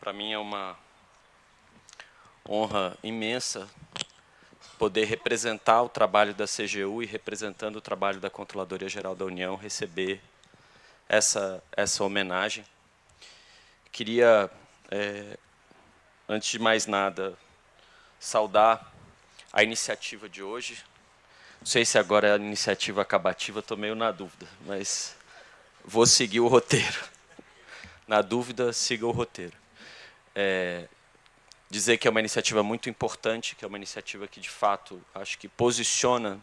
K: Para mim é uma honra imensa poder representar o trabalho da CGU e, representando o trabalho da Controladoria Geral da União, receber essa homenagem. Queria, antes de mais nada, saudar a iniciativa de hoje. Não sei se agora é a iniciativa acabativa, estou meio na dúvida, mas vou seguir o roteiro. Na dúvida, siga o roteiro. Dizer que é uma iniciativa muito importante, que é uma iniciativa que, de fato, acho que posiciona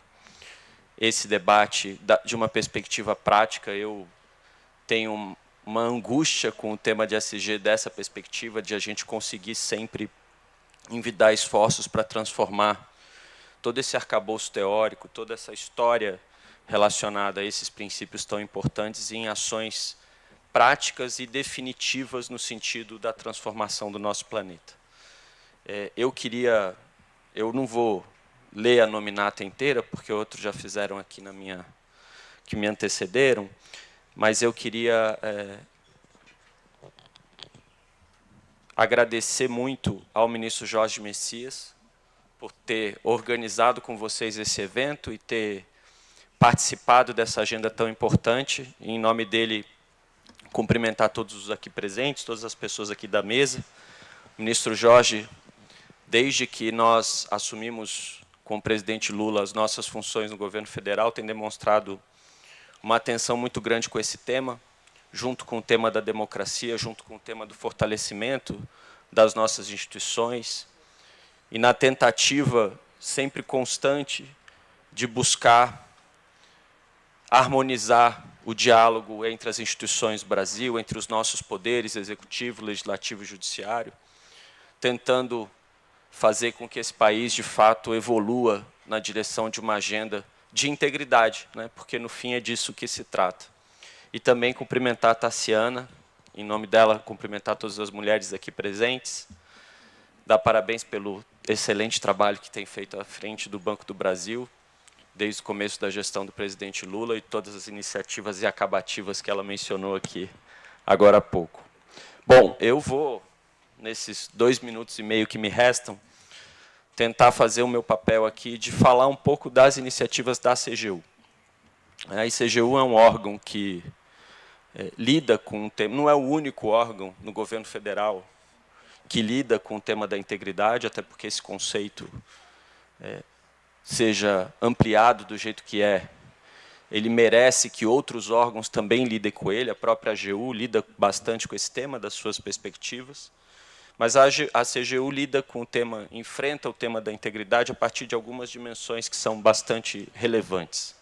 K: esse debate de uma perspectiva prática. Eu tenho uma angústia com o tema de ESG dessa perspectiva, de a gente conseguir sempre envidar esforços para transformar todo esse arcabouço teórico, toda essa história relacionada a esses princípios tão importantes em ações práticas e definitivas no sentido da transformação do nosso planeta. Eu não vou ler a nominata inteira, porque outros já fizeram aqui que me antecederam, mas eu queria agradecer muito ao ministro Jorge Messias por ter organizado com vocês esse evento e ter participado dessa agenda tão importante. E, em nome dele, cumprimentar todos os aqui presentes, todas as pessoas aqui da mesa. O ministro Jorge, desde que nós assumimos com o presidente Lula as nossas funções no governo federal, tem demonstrado uma atenção muito grande com esse tema, junto com o tema da democracia, junto com o tema do fortalecimento das nossas instituições, e na tentativa sempre constante de buscar harmonizar o diálogo entre as instituições do Brasil, entre os nossos poderes, executivo, legislativo e judiciário, tentando fazer com que esse país, de fato, evolua na direção de uma agenda de integridade, né? Porque, no fim, é disso que se trata. E também cumprimentar a Tassiana, em nome dela, cumprimentar todas as mulheres aqui presentes, dar parabéns pelo excelente trabalho que tem feito à frente do Banco do Brasil, desde o começo da gestão do presidente Lula, e todas as iniciativas e acabativas que ela mencionou aqui agora há pouco. Bom, eu vou, nesses 2 minutos e meio que me restam, tentar fazer o meu papel aqui de falar um pouco das iniciativas da CGU. A CGU é um órgão que lida com o tema, não é o único órgão no governo federal que lida com o tema da integridade, até porque esse conceito seja ampliado do jeito que é. Ele merece que outros órgãos também lidem com ele. A própria AGU lida bastante com esse tema, das suas perspectivas. Mas a CGU lida com o tema, enfrenta o tema da integridade a partir de algumas dimensões que são bastante relevantes.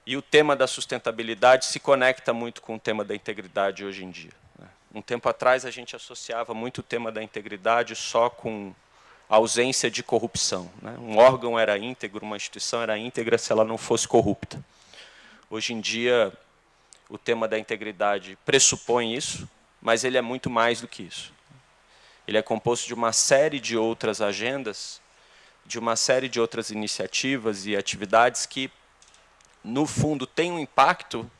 K: E o tema da sustentabilidade se conecta muito com o tema da integridade hoje em dia. Um tempo atrás, a gente associava muito o tema da integridade só com a ausência de corrupção. Um órgão era íntegro, uma instituição era íntegra se ela não fosse corrupta. Hoje em dia, o tema da integridade pressupõe isso, mas ele é muito mais do que isso. Ele é composto de uma série de outras agendas, de uma série de outras iniciativas e atividades que, no fundo, têm um impacto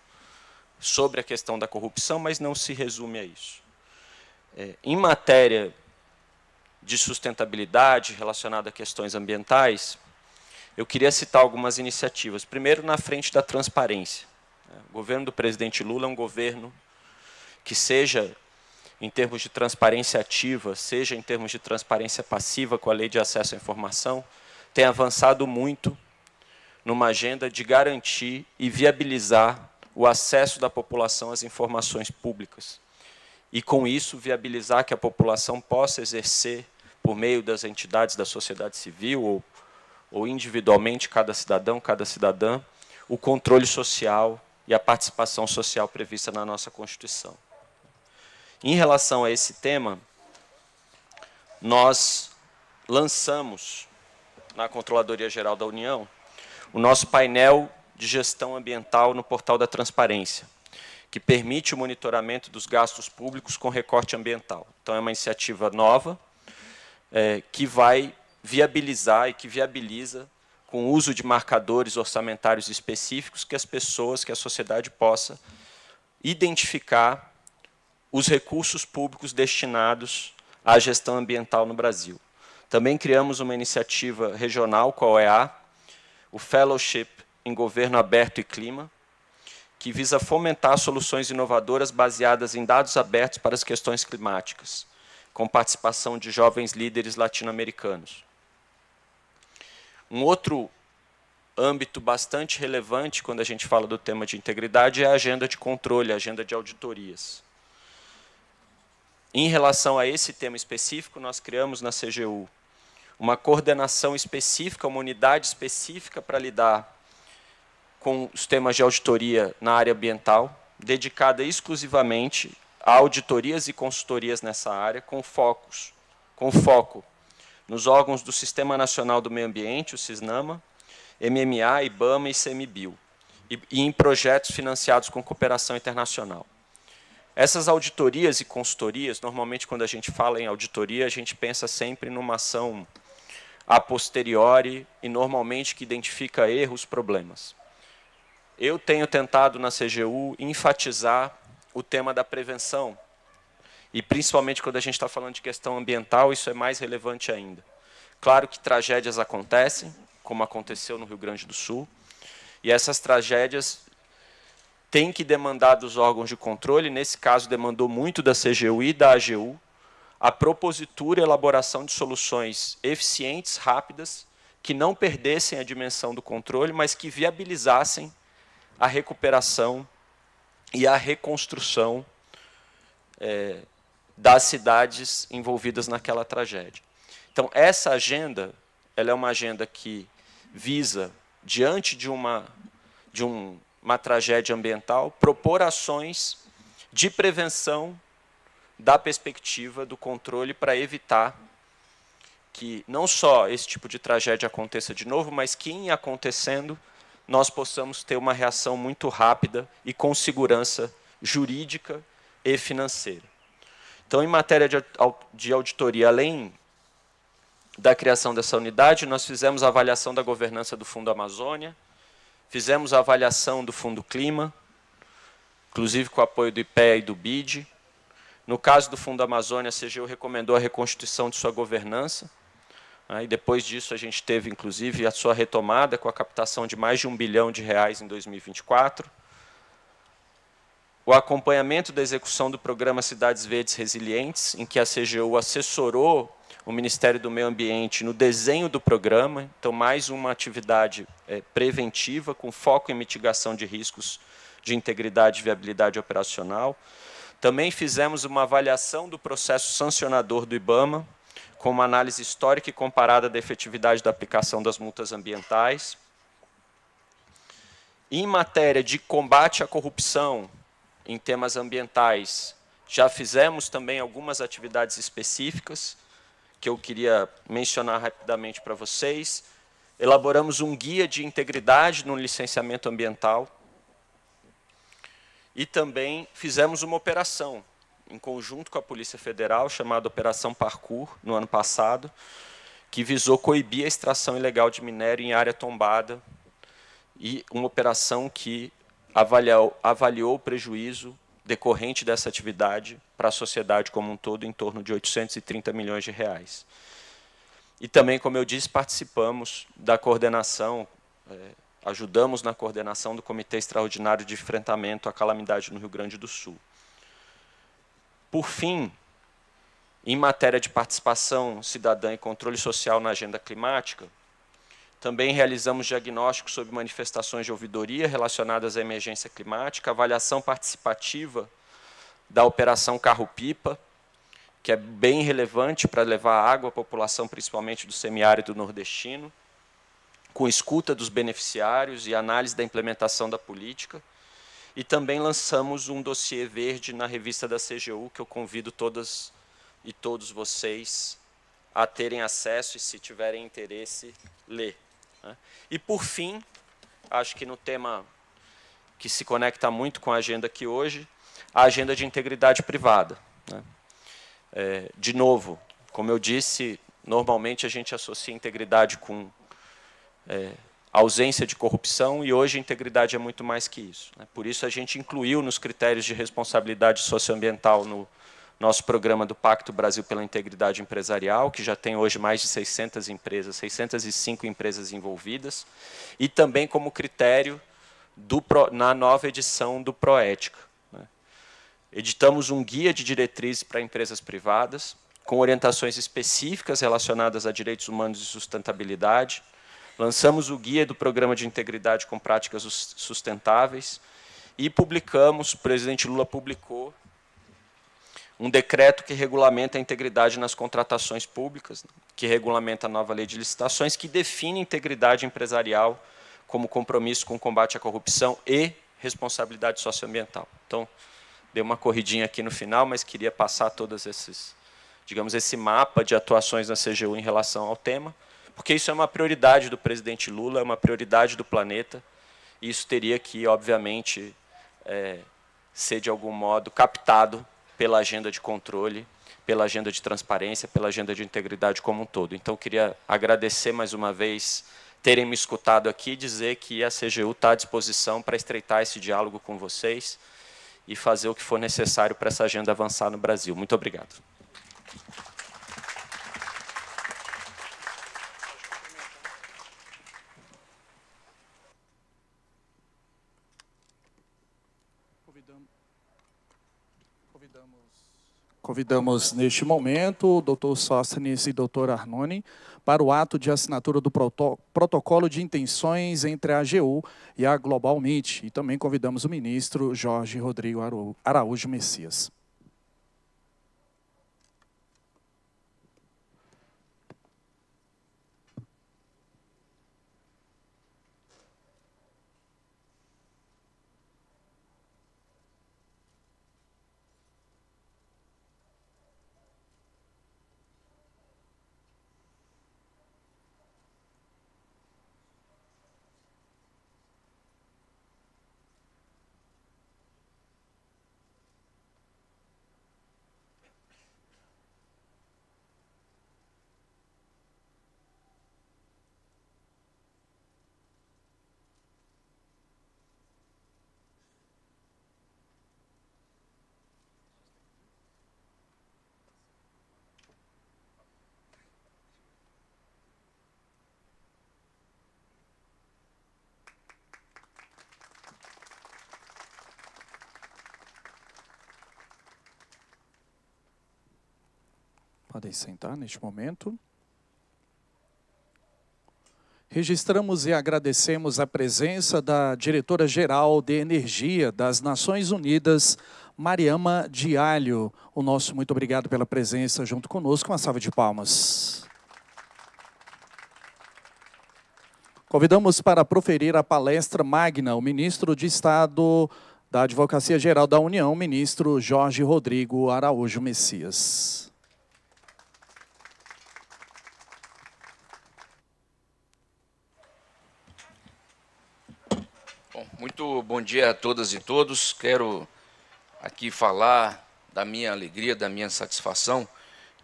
K: sobre a questão da corrupção, mas não se resume a isso. Em matéria de sustentabilidade relacionada a questões ambientais, eu queria citar algumas iniciativas. Primeiro, na frente da transparência. O governo do presidente Lula é um governo que, seja em termos de transparência ativa, seja em termos de transparência passiva com a Lei de Acesso à Informação, tem avançado muito numa agenda de garantir e viabilizar o acesso da população às informações públicas. E, com isso, viabilizar que a população possa exercer, por meio das entidades da sociedade civil ou individualmente, cada cidadão, cada cidadã, o controle social e a participação social prevista na nossa Constituição. Em relação a esse tema, nós lançamos, na Controladoria Geral da União, o nosso painel de gestão ambiental no portal da transparência, que permite o monitoramento dos gastos públicos com recorte ambiental. Então, é uma iniciativa nova, que vai viabilizar e que viabiliza, com o uso de marcadores orçamentários específicos, que as pessoas, que a sociedade possa identificar os recursos públicos destinados à gestão ambiental no Brasil. Também criamos uma iniciativa regional com a OEA, o Fellowship em Governo Aberto e Clima, que visa fomentar soluções inovadoras baseadas em dados abertos para as questões climáticas, com participação de jovens líderes latino-americanos. Um outro âmbito bastante relevante quando a gente fala do tema de integridade é a agenda de controle, a agenda de auditorias. Em relação a esse tema específico, nós criamos na CGU uma coordenação específica, uma unidade específica para lidar com os temas de auditoria na área ambiental, dedicada exclusivamente a auditorias e consultorias nessa área, com foco nos órgãos do Sistema Nacional do Meio Ambiente, o SISNAMA, MMA, IBAMA e ICMBio, e em projetos financiados com cooperação internacional. Essas auditorias e consultorias, normalmente, quando a gente fala em auditoria, a gente pensa sempre numa ação a posteriori e, normalmente, que identifica erros, problemas. Eu tenho tentado, na CGU, enfatizar o tema da prevenção, e, principalmente, quando a gente está falando de questão ambiental, isso é mais relevante ainda. Claro que tragédias acontecem, como aconteceu no Rio Grande do Sul, e essas tragédias têm que demandar dos órgãos de controle, nesse caso demandou muito da CGU e da AGU, a propositura e elaboração de soluções eficientes, rápidas, que não perdessem a dimensão do controle, mas que viabilizassem a recuperação e a reconstrução das cidades envolvidas naquela tragédia. Então, essa agenda, ela é uma agenda que visa, diante de uma tragédia ambiental, propor ações de prevenção da perspectiva do controle para evitar que não só esse tipo de tragédia aconteça de novo, mas que, em acontecendo, nós possamos ter uma reação muito rápida e com segurança jurídica e financeira. Então, em matéria de auditoria, além da criação dessa unidade, nós fizemos a avaliação da governança do Fundo Amazônia, fizemos a avaliação do Fundo Clima, inclusive com o apoio do IPEA e do BID. No caso do Fundo Amazônia, a CGU recomendou a reconstituição de sua governança, e depois disso a gente teve, inclusive, a sua retomada com a captação de mais de R$1 bilhão em 2024. O acompanhamento da execução do programa Cidades Verdes Resilientes, em que a CGU assessorou o Ministério do Meio Ambiente no desenho do programa, então mais uma atividade preventiva, com foco em mitigação de riscos de integridade e viabilidade operacional. Também fizemos uma avaliação do processo sancionador do IBAMA, com uma análise histórica e comparada da efetividade da aplicação das multas ambientais. Em matéria de combate à corrupção em temas ambientais, já fizemos também algumas atividades específicas, que eu queria mencionar rapidamente para vocês. Elaboramos um guia de integridade no licenciamento ambiental e também fizemos uma operação em conjunto com a Polícia Federal, chamada Operação Parkour, no ano passado, que visou coibir a extração ilegal de minério em área tombada, e uma operação que avaliou o prejuízo decorrente dessa atividade para a sociedade como um todo em torno de R$830 milhões. E também, como eu disse, participamos da coordenação, ajudamos na coordenação do Comitê Extraordinário de Enfrentamento à Calamidade no Rio Grande do Sul. Por fim, em matéria de participação cidadã e controle social na agenda climática, também realizamos diagnósticos sobre manifestações de ouvidoria relacionadas à emergência climática, avaliação participativa da Operação Carro-Pipa, que é bem relevante para levar água à população, principalmente do semiárido nordestino, com escuta dos beneficiários e análise da implementação da política. E também lançamos um dossiê verde na revista da CGU, que eu convido todas e todos vocês a terem acesso e, se tiverem interesse, ler. E, por fim, acho que no tema que se conecta muito com a agenda aqui hoje, a agenda de integridade privada, né? De novo, como eu disse, normalmente a gente associa integridade com ausência de corrupção, e hoje a integridade é muito mais que isso, né? Por isso a gente incluiu nos critérios de responsabilidade socioambiental no nosso programa do Pacto Brasil pela Integridade Empresarial, que já tem hoje mais de 600 empresas, 605 empresas envolvidas, e também como critério na nova edição do Proética, né? Editamos um guia de diretrizes para empresas privadas, com orientações específicas relacionadas a direitos humanos e sustentabilidade. Lançamos o guia do Programa de Integridade com Práticas Sustentáveis e publicamos, o presidente Lula publicou, um decreto que regulamenta a integridade nas contratações públicas, que regulamenta a nova lei de licitações, que define integridade empresarial como compromisso com o combate à corrupção e responsabilidade socioambiental. Então, dei uma corridinha aqui no final, mas queria passar todos esses, digamos, esse mapa de atuações na CGU em relação ao tema, porque isso é uma prioridade do presidente Lula, é uma prioridade do planeta, e isso teria que, obviamente, ser, de algum modo, captado pela agenda de controle, pela agenda de transparência, pela agenda de integridade como um todo. Então, queria agradecer mais uma vez terem me escutado aqui e dizer que a CGU está à disposição para estreitar esse diálogo com vocês e fazer o que for necessário para essa agenda avançar no Brasil. Muito obrigado.
A: Convidamos neste momento o Dr. Sóstenes e Dr. Arnone para o ato de assinatura do protocolo de intenções entre a AGU e a Global Meet. E também convidamos o ministro Jorge Rodrigo Araújo Messias. Podem sentar neste momento. Registramos e agradecemos a presença da Diretora-Geral de Energia das Nações Unidas, Mariama Diallo. O nosso muito obrigado pela presença junto conosco. Uma salva de palmas. Convidamos para proferir a palestra magna o ministro de Estado da Advocacia Geral da União, ministro Jorge Rodrigo Araújo Messias.
L: Muito bom dia a todas e todos. Quero aqui falar da minha alegria, da minha satisfação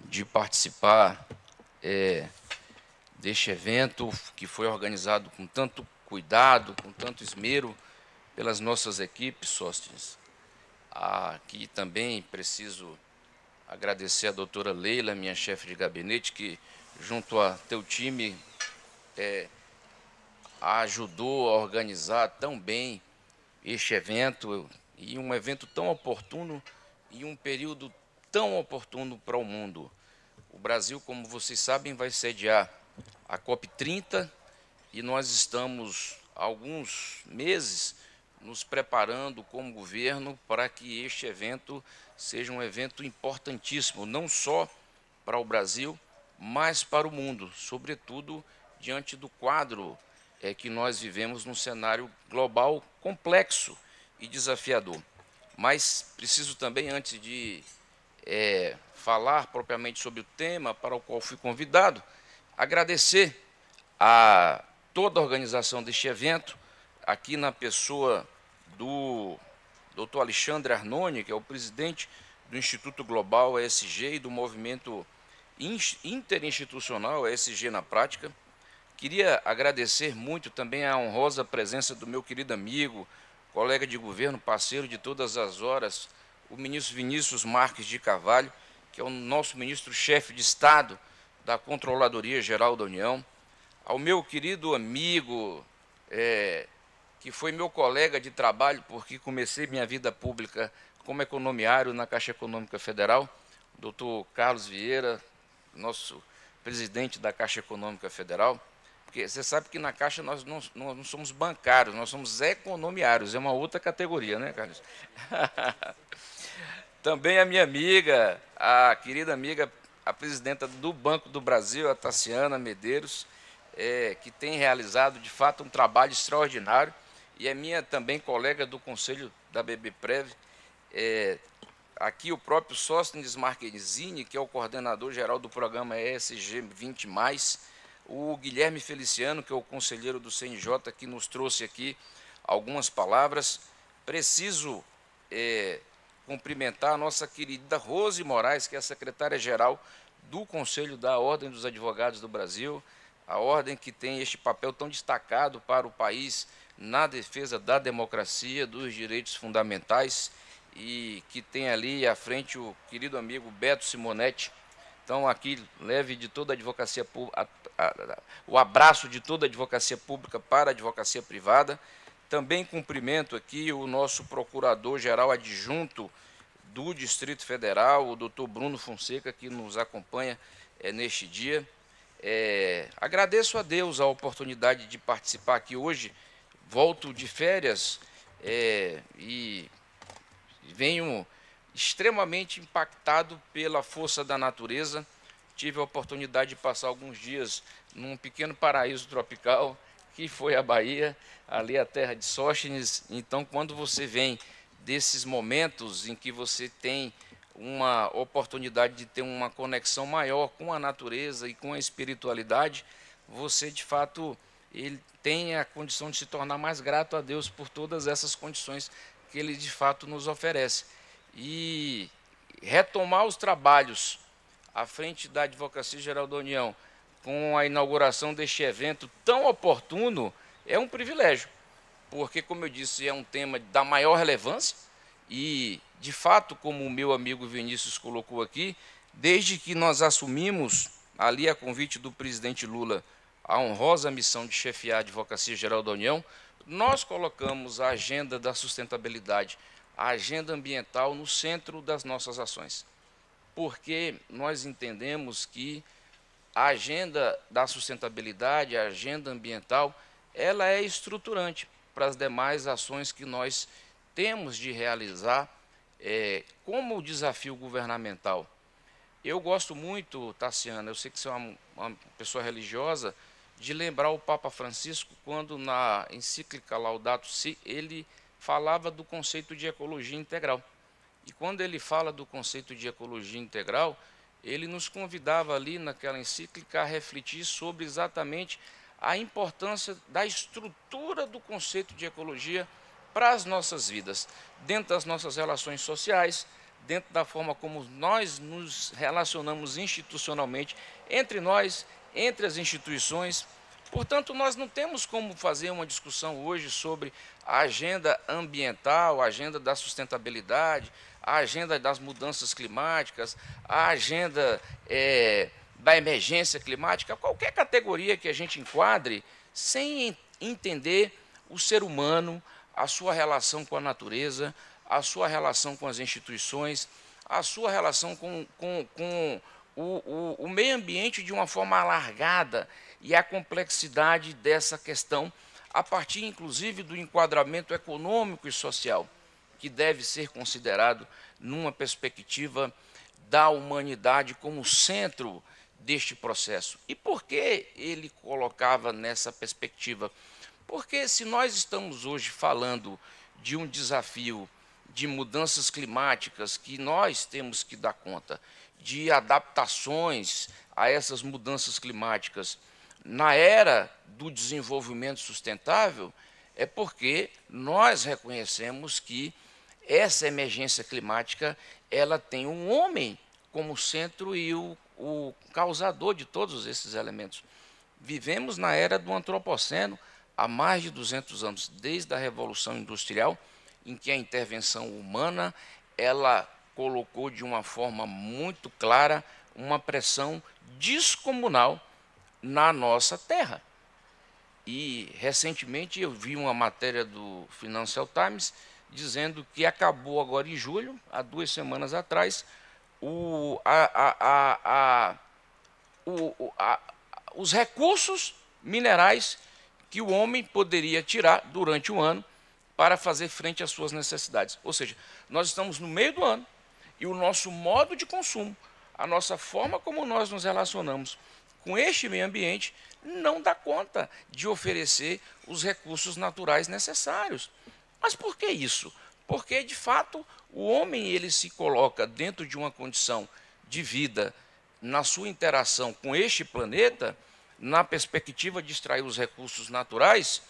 L: de participar deste evento que foi organizado com tanto cuidado, com tanto esmero pelas nossas equipes, Sóstenes. Aqui também preciso agradecer a doutora Leila, minha chefe de gabinete, que junto a teu time ajudou a organizar tão bem este evento, e um evento tão oportuno e um período tão oportuno para o mundo. O Brasil, como vocês sabem, vai sediar a COP30 e nós estamos há alguns meses nos preparando como governo para que este evento seja um evento importantíssimo, não só para o Brasil, mas para o mundo, sobretudo diante do quadro que nós vivemos num cenário global complexo e desafiador. Mas preciso também, antes de falar propriamente sobre o tema para o qual fui convidado, agradecer a toda a organização deste evento, aqui na pessoa do Dr. Alexandre Arnone, que é o presidente do Instituto Global ESG e do movimento interinstitucional ESG na prática. Queria agradecer muito também a honrosa presença do meu querido amigo, colega de governo, parceiro de todas as horas, o ministro Vinícius Marques de Carvalho, que é o nosso ministro-chefe de Estado da Controladoria Geral da União, ao meu querido amigo, que foi meu colega de trabalho, porque comecei minha vida pública como economiário na Caixa Econômica Federal, doutor Carlos Vieira, nosso presidente da Caixa Econômica Federal, porque você sabe que na Caixa nós não somos bancários, nós somos economiários, é uma outra categoria, né, Carlos? Também a minha amiga, a querida amiga, a presidenta do Banco do Brasil, a Taciana Medeiros, que tem realizado, de fato, um trabalho extraordinário, e é minha também colega do Conselho da BBPrev, aqui o próprio Sóstenes Marquezini, que é o coordenador geral do programa ESG 20+, o Guilherme Feliciano, que é o conselheiro do CNJ, que nos trouxe aqui algumas palavras. Preciso cumprimentar a nossa querida Rose Moraes, que é a secretária-geral do Conselho da Ordem dos Advogados do Brasil, a ordem que tem este papel tão destacado para o país na defesa da democracia, dos direitos fundamentais, e que tem ali à frente o querido amigo Beto Simonetti. Então, aqui, leve de toda a advocacia pública, o abraço de toda a advocacia pública para a advocacia privada. Também cumprimento aqui o nosso procurador-geral adjunto do Distrito Federal, o doutor Bruno Fonseca, que nos acompanha neste dia. Agradeço a Deus a oportunidade de participar aqui hoje. Volto de férias e venho extremamente impactado pela força da natureza. Tive a oportunidade de passar alguns dias num pequeno paraíso tropical, que foi a Bahia, ali a terra de Sóstenes. Então, quando você vem desses momentos em que você tem uma oportunidade de ter uma conexão maior com a natureza e com a espiritualidade, você, de fato, ele tem a condição de se tornar mais grato a Deus por todas essas condições que Ele, de fato, nos oferece. E retomar os trabalhos à frente da Advocacia Geral da União, com a inauguração deste evento tão oportuno, é um privilégio, porque, como eu disse, é um tema da maior relevância e, de fato, como o meu amigo Vinícius colocou aqui, desde que nós assumimos, ali a convite do presidente Lula, a honrosa missão de chefiar a Advocacia Geral da União, nós colocamos a agenda da sustentabilidade, a agenda ambiental no centro das nossas ações, porque nós entendemos que a agenda da sustentabilidade, a agenda ambiental, ela é estruturante para as demais ações que nós temos de realizar como desafio governamental. Eu gosto muito, Taciana, eu sei que você é uma pessoa religiosa, de lembrar o Papa Francisco, quando na encíclica Laudato Si, ele falava do conceito de ecologia integral. E quando ele fala do conceito de ecologia integral, ele nos convidava ali naquela encíclica a refletir sobre exatamente a importância da estrutura do conceito de ecologia para as nossas vidas, dentro das nossas relações sociais, dentro da forma como nós nos relacionamos institucionalmente entre nós, entre as instituições. Portanto, nós não temos como fazer uma discussão hoje sobre a agenda ambiental, a agenda da sustentabilidade, a agenda das mudanças climáticas, a agenda da emergência climática, qualquer categoria que a gente enquadre, sem entender o ser humano, a sua relação com a natureza, a sua relação com as instituições, a sua relação com o meio ambiente de uma forma alargada e a complexidade dessa questão, a partir, inclusive, do enquadramento econômico e social, que deve ser considerado numa perspectiva da humanidade como centro deste processo. E por que ele colocava nessa perspectiva? Porque se nós estamos hoje falando de um desafio de mudanças climáticas que nós temos que dar conta, de adaptações a essas mudanças climáticas na era do desenvolvimento sustentável, É porque nós reconhecemos que essa emergência climática ela tem um homem como centro e o causador de todos esses elementos. Vivemos na era do antropoceno há mais de 200 anos, desde a Revolução Industrial, em que a intervenção humana ela colocou de uma forma muito clara uma pressão descomunal na nossa terra. E recentemente eu vi uma matéria do Financial Times dizendo que acabou agora em julho, há 2 semanas atrás, os recursos minerais que o homem poderia tirar durante o ano para fazer frente às suas necessidades. Ou seja, nós estamos no meio do ano e o nosso modo de consumo, a nossa forma como nós nos relacionamos com este meio ambiente não dá conta de oferecer os recursos naturais necessários. Mas por que isso? Porque, de fato, o homem ele se coloca dentro de uma condição de vida na sua interação com este planeta, na perspectiva de extrair os recursos naturais,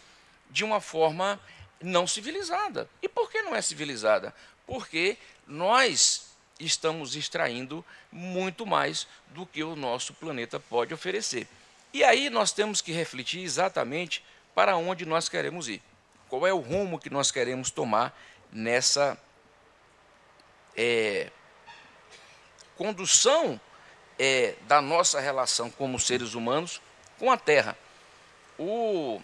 L: de uma forma não civilizada. E por que não é civilizada? Porque nós estamos extraindo muito mais do que o nosso planeta pode oferecer. E aí nós temos que refletir exatamente para onde nós queremos ir. Qual é o rumo que nós queremos tomar nessa condução da nossa relação como seres humanos com a Terra. O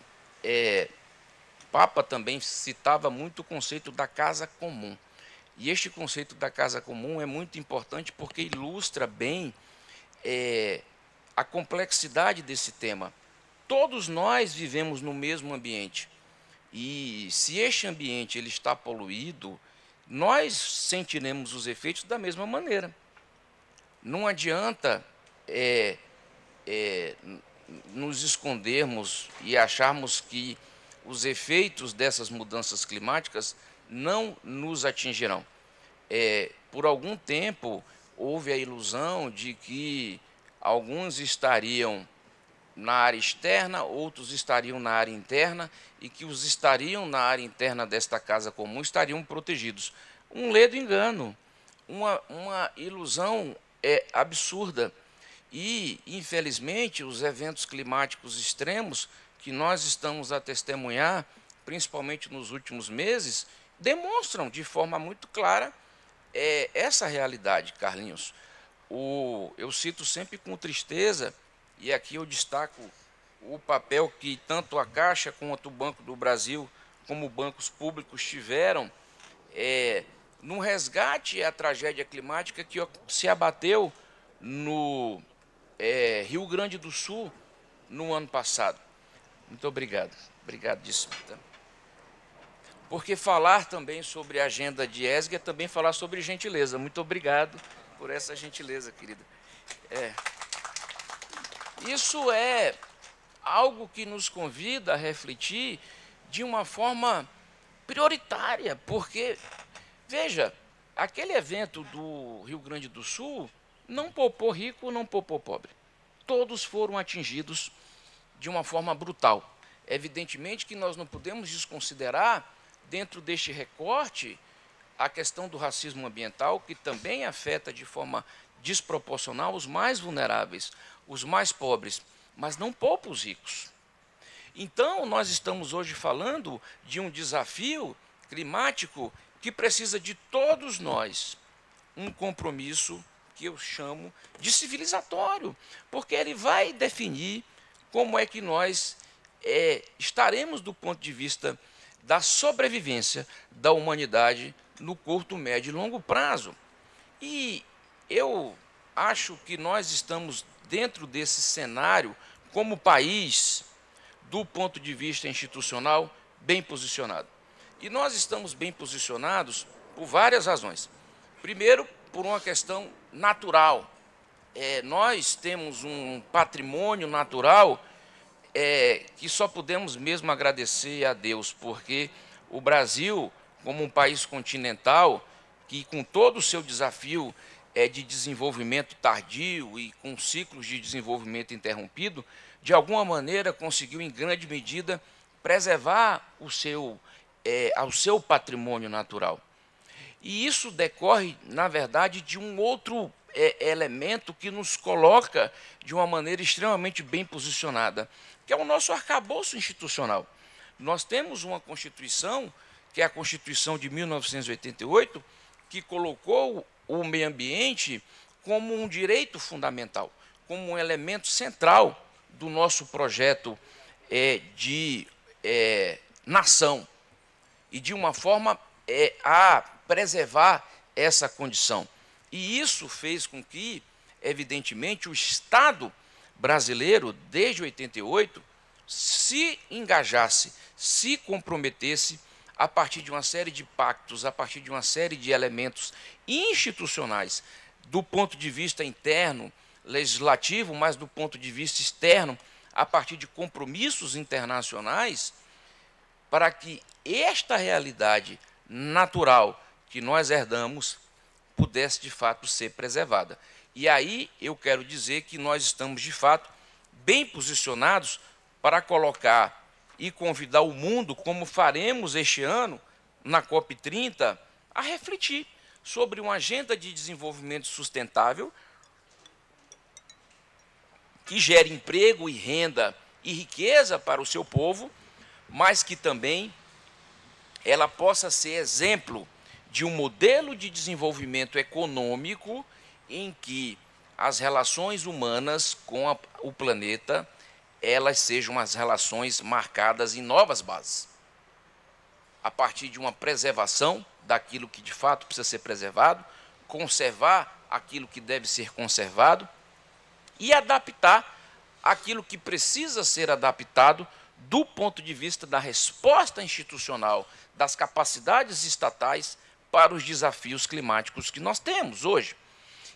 L: Papa também citava muito o conceito da casa comum. E este conceito da casa comum é muito importante porque ilustra bem a complexidade desse tema. Todos nós vivemos no mesmo ambiente. E se este ambiente ele está poluído, nós sentiremos os efeitos da mesma maneira. Não adianta nos escondermos e acharmos que os efeitos dessas mudanças climáticas não nos atingirão. Por algum tempo, houve a ilusão de que alguns estariam na área externa, outros estariam na área interna, e que os estariam na área interna desta casa comum estariam protegidos. Um ledo engano, uma ilusão absurda. E, infelizmente, os eventos climáticos extremos que nós estamos a testemunhar, principalmente nos últimos meses, demonstram de forma muito clara essa realidade, Carlinhos. Eu cito sempre com tristeza, e aqui eu destaco o papel que tanto a Caixa quanto o Banco do Brasil, como bancos públicos tiveram no resgate à tragédia climática que se abateu no Rio Grande do Sul no ano passado. Muito obrigado. Obrigadíssimo. Porque falar também sobre a agenda de ESG é também falar sobre gentileza. Muito obrigado por essa gentileza, querida. Isso é algo que nos convida a refletir de uma forma prioritária, porque, veja, aquele evento do Rio Grande do Sul não poupou rico, não poupou pobre. Todos foram atingidos de uma forma brutal. Evidentemente que nós não podemos desconsiderar, dentro deste recorte, a questão do racismo ambiental, que também afeta de forma desproporcional os mais vulneráveis, os mais pobres, mas não poupa os ricos. Então, nós estamos hoje falando de um desafio climático que precisa de todos nós, um compromisso que eu chamo de civilizatório, porque ele vai definir como é que nós estaremos do ponto de vista da sobrevivência da humanidade no curto, médio e longo prazo. E eu acho que nós estamos dentro desse cenário, como país, do ponto de vista institucional, bem posicionado. E nós estamos bem posicionados por várias razões. Primeiro, por uma questão natural. Nós temos um patrimônio natural que só podemos mesmo agradecer a Deus, porque o Brasil, como um país continental, que com todo o seu desafio de desenvolvimento tardio e com ciclos de desenvolvimento interrompido, de alguma maneira conseguiu, em grande medida, preservar o seu patrimônio natural. E isso decorre, na verdade, de um outro elemento que nos coloca de uma maneira extremamente bem posicionada, que é o nosso arcabouço institucional. Nós temos uma Constituição, que é a Constituição de 1988, que colocou o meio ambiente como um direito fundamental, como um elemento central do nosso projeto de nação, e de uma forma a preservar essa condição. E isso fez com que, evidentemente, o Estado brasileiro, desde 88, se engajasse, se comprometesse a partir de uma série de pactos, a partir de uma série de elementos institucionais, do ponto de vista interno, legislativo, mas do ponto de vista externo, a partir de compromissos internacionais, para que esta realidade natural que nós herdamos pudesse, de fato, ser preservada. E aí eu quero dizer que nós estamos, de fato, bem posicionados para colocar e convidar o mundo, como faremos este ano, na COP30, a refletir sobre uma agenda de desenvolvimento sustentável que gere emprego e renda e riqueza para o seu povo, mas que também ela possa ser exemplo de um modelo de desenvolvimento econômico em que as relações humanas com o planeta elas sejam as relações marcadas em novas bases, a partir de uma preservação daquilo que de fato precisa ser preservado, conservar aquilo que deve ser conservado e adaptar aquilo que precisa ser adaptado do ponto de vista da resposta institucional, das capacidades estatais para os desafios climáticos que nós temos hoje.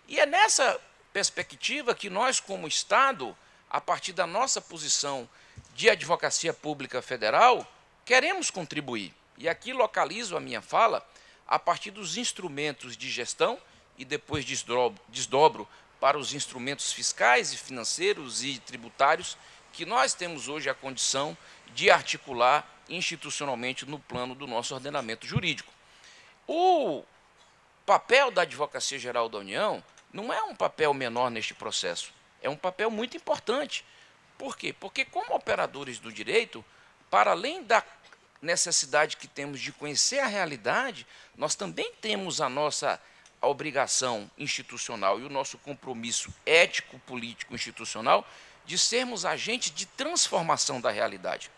L: E é nessa perspectiva que nós, como Estado, a partir da nossa posição de advocacia pública federal, queremos contribuir. E aqui localizo a minha fala a partir dos instrumentos de gestão e depois desdobro para os instrumentos fiscais e financeiros e tributários que nós temos hoje a condição de articular institucionalmente no plano do nosso ordenamento jurídico. O papel da Advocacia Geral da União não é um papel menor neste processo, é um papel muito importante. Por quê? Porque como operadores do direito, para além da necessidade que temos de conhecer a realidade, nós também temos a nossa obrigação institucional e o nosso compromisso ético, político, institucional de sermos agentes de transformação da realidade.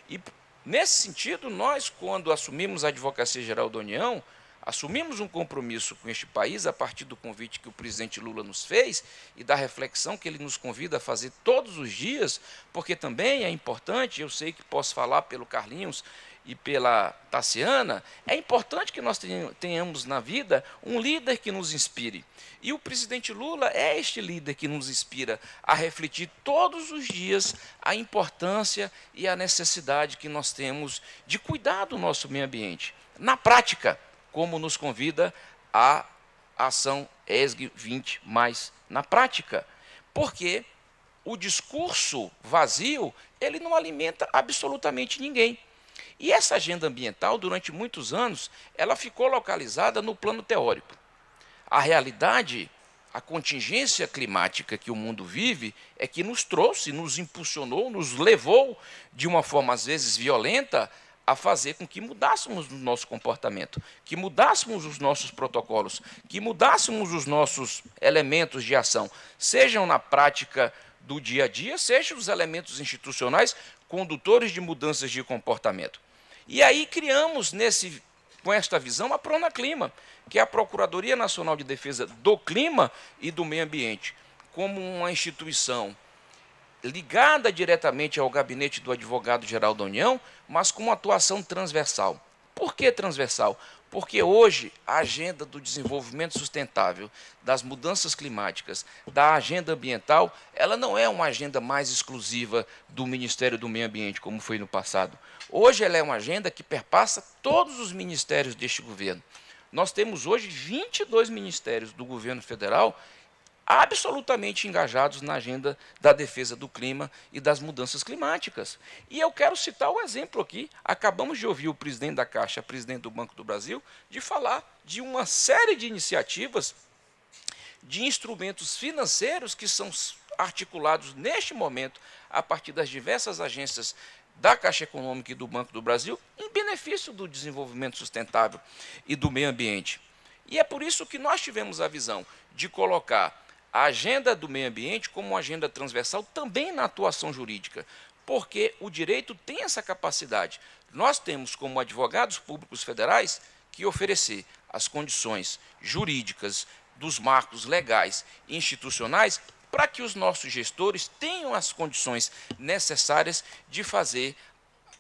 L: E, nesse sentido, nós, quando assumimos a Advocacia Geral da União, assumimos um compromisso com este país a partir do convite que o presidente Lula nos fez e da reflexão que ele nos convida a fazer todos os dias, porque também é importante, eu sei que posso falar pelo Carlinhos e pela Tassiana, é importante que nós tenhamos na vida um líder que nos inspire. E o presidente Lula é este líder que nos inspira a refletir todos os dias a importância e a necessidade que nós temos de cuidar do nosso meio ambiente. Na prática, como nos convida a ação ESG 20+, na prática. Porque o discurso vazio, ele não alimenta absolutamente ninguém. E essa agenda ambiental, durante muitos anos, ela ficou localizada no plano teórico. A realidade, a contingência climática que o mundo vive, é que nos trouxe, nos impulsionou, nos levou, de uma forma às vezes violenta, a fazer com que mudássemos o nosso comportamento, que mudássemos os nossos protocolos, que mudássemos os nossos elementos de ação, sejam na prática do dia a dia, sejam os elementos institucionais condutores de mudanças de comportamento. E aí criamos, com esta visão, a Pronaclima, que é a Procuradoria Nacional de Defesa do Clima e do Meio Ambiente, como uma instituição ligada diretamente ao gabinete do Advogado-Geral da União, mas com uma atuação transversal. Por que transversal? Porque hoje a agenda do desenvolvimento sustentável, das mudanças climáticas, da agenda ambiental, ela não é uma agenda mais exclusiva do Ministério do Meio Ambiente, como foi no passado. Hoje ela é uma agenda que perpassa todos os ministérios deste governo. Nós temos hoje 22 ministérios do governo federal absolutamente engajados na agenda da defesa do clima e das mudanças climáticas. E eu quero citar o exemplo aqui. Acabamos de ouvir o presidente da Caixa, presidente do Banco do Brasil, de falar de uma série de iniciativas, de instrumentos financeiros que são articulados neste momento a partir das diversas agências da Caixa Econômica e do Banco do Brasil em benefício do desenvolvimento sustentável e do meio ambiente. E é por isso que nós tivemos a visão de colocar a agenda do meio ambiente como uma agenda transversal também na atuação jurídica, porque o direito tem essa capacidade. Nós temos, como advogados públicos federais, que oferecer as condições jurídicas dos marcos legais e institucionais para que os nossos gestores tenham as condições necessárias de fazer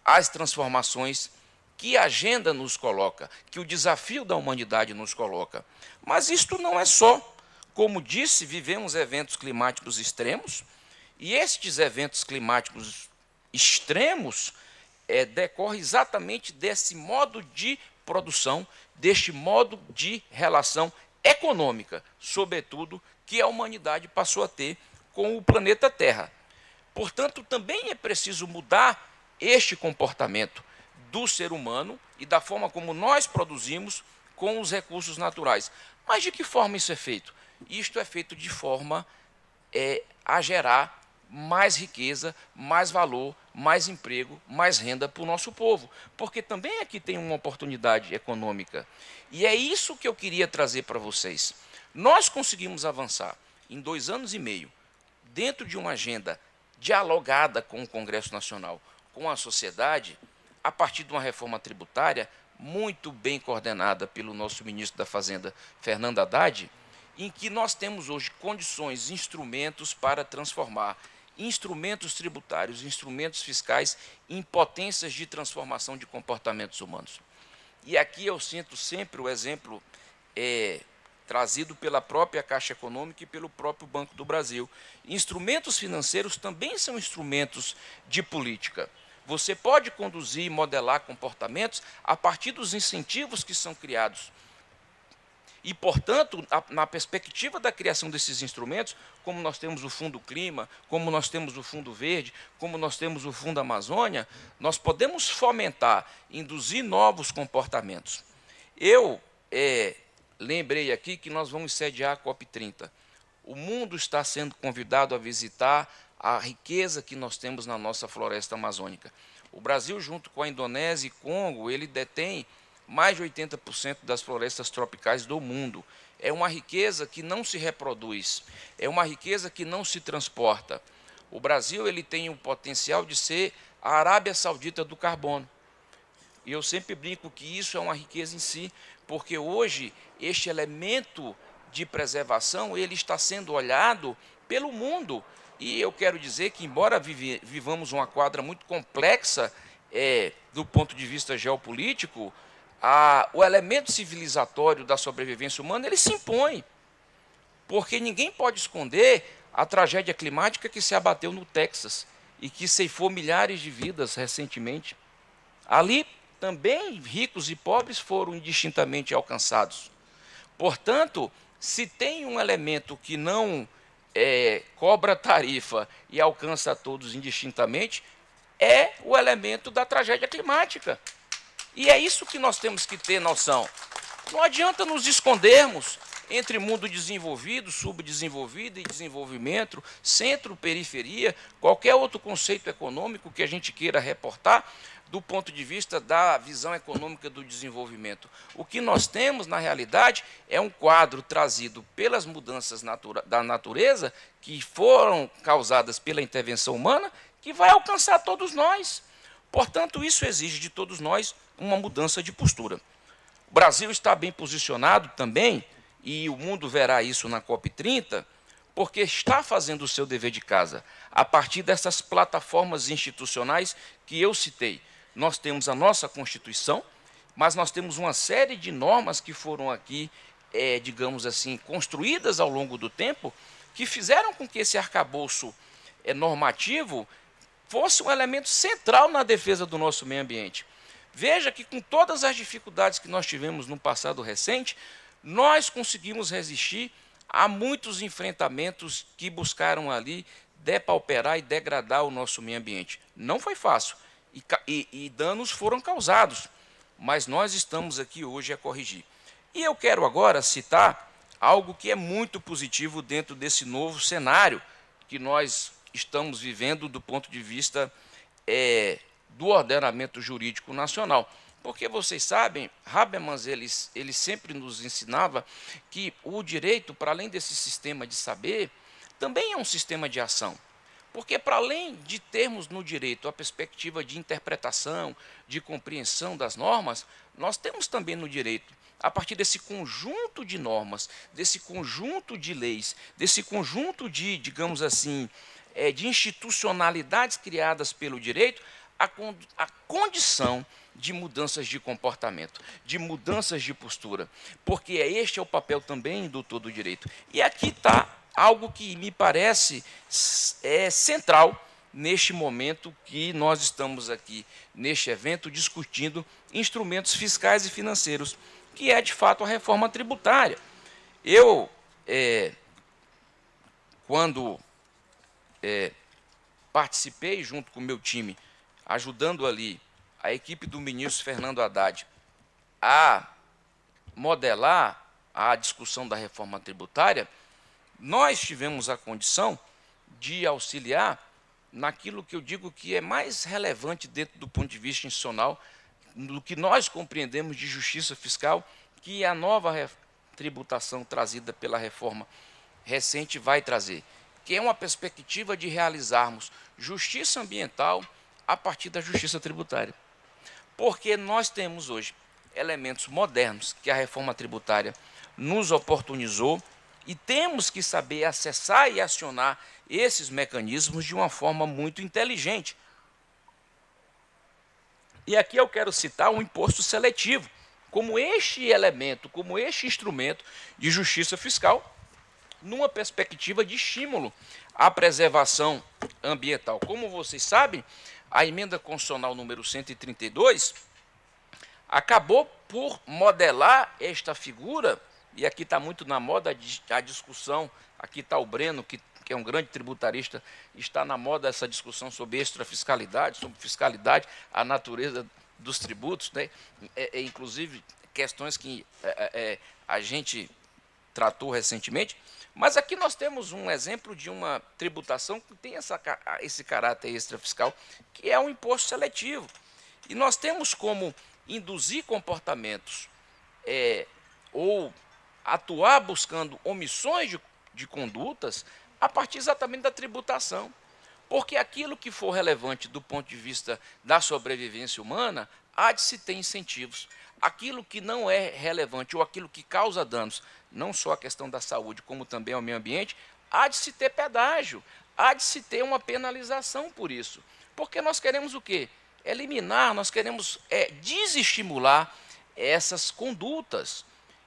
L: as transformações que a agenda nos coloca, que o desafio da humanidade nos coloca. Mas isto não é só. Como disse, vivemos eventos climáticos extremos, e estes eventos climáticos extremos decorrem exatamente desse modo de produção, deste modo de relação econômica, sobretudo, que a humanidade passou a ter com o planeta Terra. Portanto, também é preciso mudar este comportamento do ser humano e da forma como nós produzimos com os recursos naturais. Mas de que forma isso é feito? Isto é feito de forma a gerar mais riqueza, mais valor, mais emprego, mais renda para o nosso povo. Porque também aqui tem uma oportunidade econômica. E é isso que eu queria trazer para vocês. Nós conseguimos avançar em 2 anos e meio, dentro de uma agenda dialogada com o Congresso Nacional, com a sociedade, a partir de uma reforma tributária muito bem coordenada pelo nosso ministro da Fazenda, Fernando Haddad, em que nós temos hoje condições, instrumentos para transformar instrumentos tributários, instrumentos fiscais em potências de transformação de comportamentos humanos. E aqui eu sinto sempre o exemplo trazido pela própria Caixa Econômica e pelo próprio Banco do Brasil. Instrumentos financeiros também são instrumentos de política. Você pode conduzir e modelar comportamentos a partir dos incentivos que são criados. E, portanto, na perspectiva da criação desses instrumentos, como nós temos o Fundo Clima, como nós temos o Fundo Verde, como nós temos o Fundo Amazônia, nós podemos fomentar, induzir novos comportamentos. Eu lembrei aqui que nós vamos sediar a COP30. O mundo está sendo convidado a visitar a riqueza que nós temos na nossa floresta amazônica. O Brasil, junto com a Indonésia e Congo, ele detém mais de 80% das florestas tropicais do mundo. É uma riqueza que não se reproduz, é uma riqueza que não se transporta. O Brasil ele tem o potencial de ser a Arábia Saudita do carbono. E eu sempre brinco que isso é uma riqueza em si, porque hoje este elemento de preservação ele está sendo olhado pelo mundo. E eu quero dizer que, embora vivamos uma quadra muito complexa do ponto de vista geopolítico, o elemento civilizatório da sobrevivência humana ele se impõe, porque ninguém pode esconder a tragédia climática que se abateu no Texas e que ceifou milhares de vidas recentemente. Ali também ricos e pobres foram indistintamente alcançados. Portanto, se tem um elemento que não cobra tarifa e alcança a todos indistintamente, é o elemento da tragédia climática. E é isso que nós temos que ter noção. Não adianta nos escondermos entre mundo desenvolvido, subdesenvolvido e desenvolvimento, centro, periferia, qualquer outro conceito econômico que a gente queira reportar do ponto de vista da visão econômica do desenvolvimento. O que nós temos, na realidade, é um quadro trazido pelas mudanças da natureza que foram causadas pela intervenção humana, que vai alcançar todos nós. Portanto, isso exige de todos nós uma mudança de postura. O Brasil está bem posicionado também, e o mundo verá isso na COP30, porque está fazendo o seu dever de casa, a partir dessas plataformas institucionais que eu citei. Nós temos a nossa Constituição, mas nós temos uma série de normas que foram aqui, digamos assim, construídas ao longo do tempo, que fizeram com que esse arcabouço normativo fosse um elemento central na defesa do nosso meio ambiente. Veja que, com todas as dificuldades que nós tivemos no passado recente, nós conseguimos resistir há muitos enfrentamentos que buscaram ali depauperar e degradar o nosso meio ambiente. Não foi fácil e danos foram causados, mas nós estamos aqui hoje a corrigir. E eu quero agora citar algo que é muito positivo dentro desse novo cenário que nós estamos vivendo do ponto de vista do ordenamento jurídico nacional. Porque vocês sabem, Habermas ele sempre nos ensinava que o direito, para além desse sistema de saber, também é um sistema de ação. Porque, para além de termos no direito a perspectiva de interpretação, de compreensão das normas, nós temos também no direito, a partir desse conjunto de normas, desse conjunto de leis, desse conjunto de, digamos assim, de institucionalidades criadas pelo direito, a condição de mudanças de comportamento, de mudanças de postura, porque este é o papel também do todo direito. E aqui está algo que me parece central neste momento que nós estamos aqui, neste evento, discutindo instrumentos fiscais e financeiros, que é, de fato, a reforma tributária. Eu, quando participei, junto com o meu time, ajudando ali a equipe do ministro Fernando Haddad a modelar a discussão da reforma tributária, nós tivemos a condição de auxiliar naquilo que eu digo que é mais relevante dentro do ponto de vista institucional, do que nós compreendemos de justiça fiscal, que a nova tributação trazida pela reforma recente vai trazer, que é uma perspectiva de realizarmos justiça ambiental a partir da justiça tributária. Porque nós temos hoje elementos modernos que a reforma tributária nos oportunizou e temos que saber acessar e acionar esses mecanismos de uma forma muito inteligente. E aqui eu quero citar o imposto seletivo, como este elemento, como este instrumento de justiça fiscal, numa perspectiva de estímulo à preservação ambiental. Como vocês sabem, a emenda constitucional número 132 acabou por modelar esta figura, e aqui está muito na moda a discussão, aqui está o Breno, que é um grande tributarista, está na moda essa discussão sobre extrafiscalidade, sobre fiscalidade, a natureza dos tributos, né? Inclusive questões que a gente tratou recentemente, mas aqui nós temos um exemplo de uma tributação que tem esse caráter extrafiscal, que é um imposto seletivo. E nós temos como induzir comportamentos ou atuar buscando omissões de condutas a partir exatamente da tributação. Porque aquilo que for relevante do ponto de vista da sobrevivência humana, há de se ter incentivos. Aquilo que não é relevante ou aquilo que causa danos, não só a questão da saúde, como também ao meio ambiente, há de se ter pedágio, há de se ter uma penalização por isso. Porque nós queremos o quê? Eliminar, nós queremos desestimular essas condutas.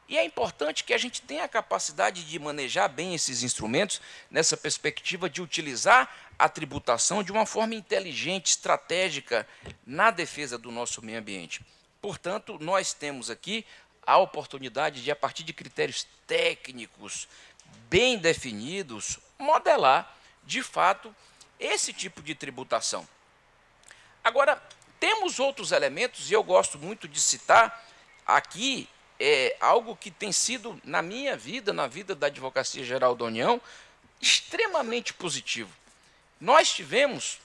L: E é importante que a gente tenha a capacidade de manejar bem esses instrumentos nessa perspectiva de utilizar a tributação de uma forma inteligente, estratégica, na defesa do nosso meio ambiente. Portanto, nós temos aqui a oportunidade de, a partir de critérios técnicos bem definidos, modelar, de fato, esse tipo de tributação. Agora, temos outros elementos, e eu gosto muito de citar aqui, algo que tem sido, na minha vida, na vida da Advocacia Geral da União, extremamente positivo. Nós tivemos,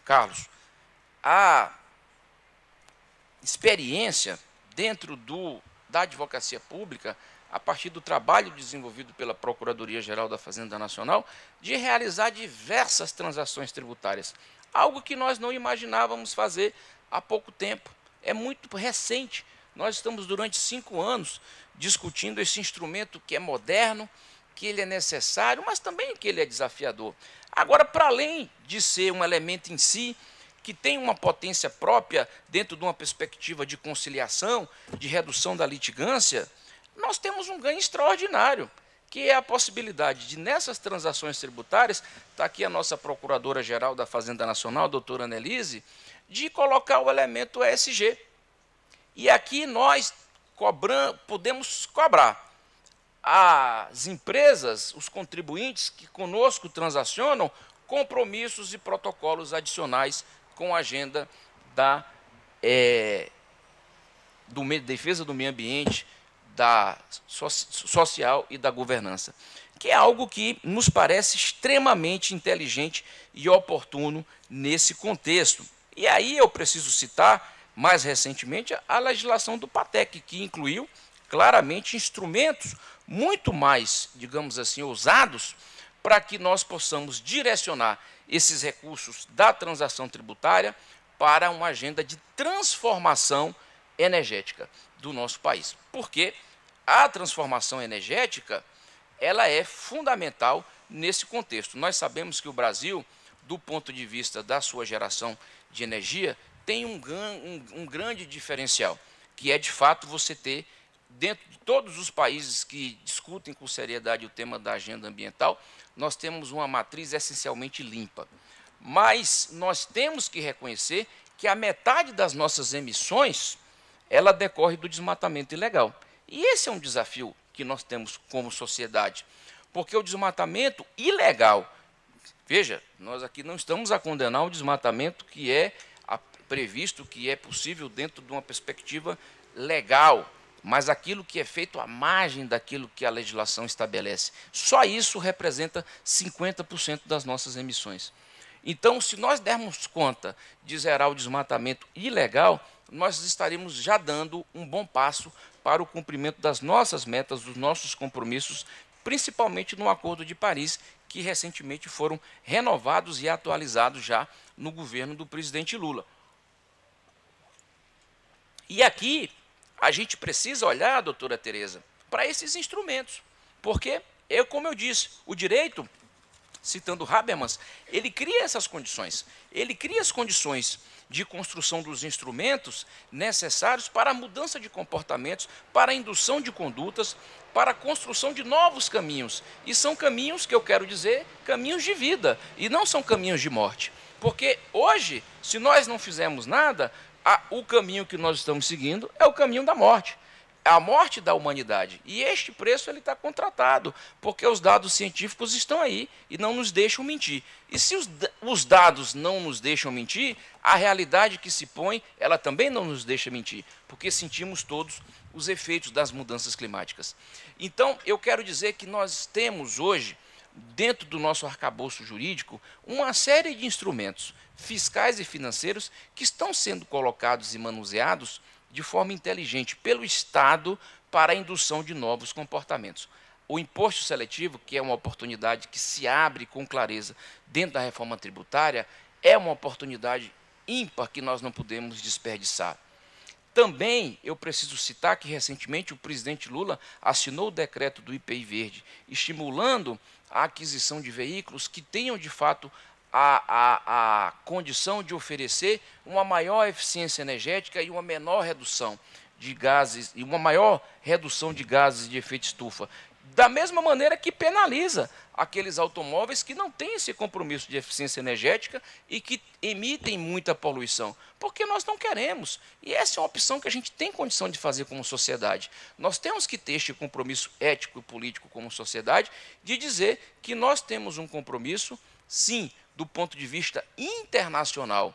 L: Carlos, a experiência dentro da advocacia pública, a partir do trabalho desenvolvido pela Procuradoria-Geral da Fazenda Nacional, de realizar diversas transações tributárias, algo que nós não imaginávamos fazer há pouco tempo. É muito recente. Nós estamos durante 5 anos discutindo esse instrumento que é moderno, que ele é necessário, mas também que ele é desafiador. Agora, para além de ser um elemento em si, que tem uma potência própria dentro de uma perspectiva de conciliação, de redução da litigância, nós temos um ganho extraordinário, que é a possibilidade de, nessas transações tributárias, está aqui a nossa Procuradora-Geral da Fazenda Nacional, a doutora Annelise, de colocar o elemento ESG. E aqui nós podemos cobrar as empresas, os contribuintes que conosco transacionam, compromissos e protocolos adicionais com a agenda da defesa do meio ambiente, da social e da governança, que é algo que nos parece extremamente inteligente e oportuno nesse contexto. E aí eu preciso citar, mais recentemente, a legislação do PATEC, que incluiu claramente instrumentos muito mais, digamos assim, ousados, para que nós possamos direcionar esses recursos da transação tributária para uma agenda de transformação energética do nosso país. Porque a transformação energética, ela é fundamental nesse contexto. Nós sabemos que o Brasil, do ponto de vista da sua geração de energia, tem um grande diferencial, que é, de fato, você ter, dentro de todos os países que discutem com seriedade o tema da agenda ambiental, nós temos uma matriz essencialmente limpa. Mas nós temos que reconhecer que a metade das nossas emissões, ela decorre do desmatamento ilegal. E esse é um desafio que nós temos como sociedade, porque o desmatamento ilegal, veja, nós aqui não estamos a condenar o desmatamento que é previsto, que é possível dentro de uma perspectiva legal, mas aquilo que é feito à margem daquilo que a legislação estabelece. Só isso representa 50% das nossas emissões. Então, se nós dermos conta de zerar o desmatamento ilegal, nós estaremos já dando um bom passo para o cumprimento das nossas metas, dos nossos compromissos, principalmente no Acordo de Paris, que recentemente foram renovados e atualizados já no governo do presidente Lula. E aqui a gente precisa olhar, doutora Tereza, para esses instrumentos, porque, como eu disse, o direito, citando Habermas, ele cria essas condições, ele cria as condições de construção dos instrumentos necessários para a mudança de comportamentos, para a indução de condutas, para a construção de novos caminhos. E são caminhos, que eu quero dizer, caminhos de vida, e não são caminhos de morte. Porque hoje, se nós não fizermos nada, o caminho que nós estamos seguindo é o caminho da morte. A morte da humanidade. E este preço ele está contratado, porque os dados científicos estão aí e não nos deixam mentir. E se os dados não nos deixam mentir, a realidade que se põe, ela também não nos deixa mentir, porque sentimos todos os efeitos das mudanças climáticas. Então, eu quero dizer que nós temos hoje, dentro do nosso arcabouço jurídico, uma série de instrumentos fiscais e financeiros que estão sendo colocados e manuseados de forma inteligente pelo Estado para a indução de novos comportamentos. O imposto seletivo, que é uma oportunidade que se abre com clareza dentro da reforma tributária, é uma oportunidade ímpar que nós não podemos desperdiçar. Também eu preciso citar que recentemente o presidente Lula assinou o decreto do IPI Verde, estimulando a aquisição de veículos que tenham de fato a condição de oferecer uma maior eficiência energética e uma menor redução de gases, e uma maior redução de gases de efeito estufa, da mesma maneira que penaliza aqueles automóveis que não têm esse compromisso de eficiência energética e que emitem muita poluição, porque nós não queremos. E essa é uma opção que a gente tem condição de fazer como sociedade. Nós temos que ter este compromisso ético e político como sociedade de dizer que nós temos um compromisso, sim, do ponto de vista internacional,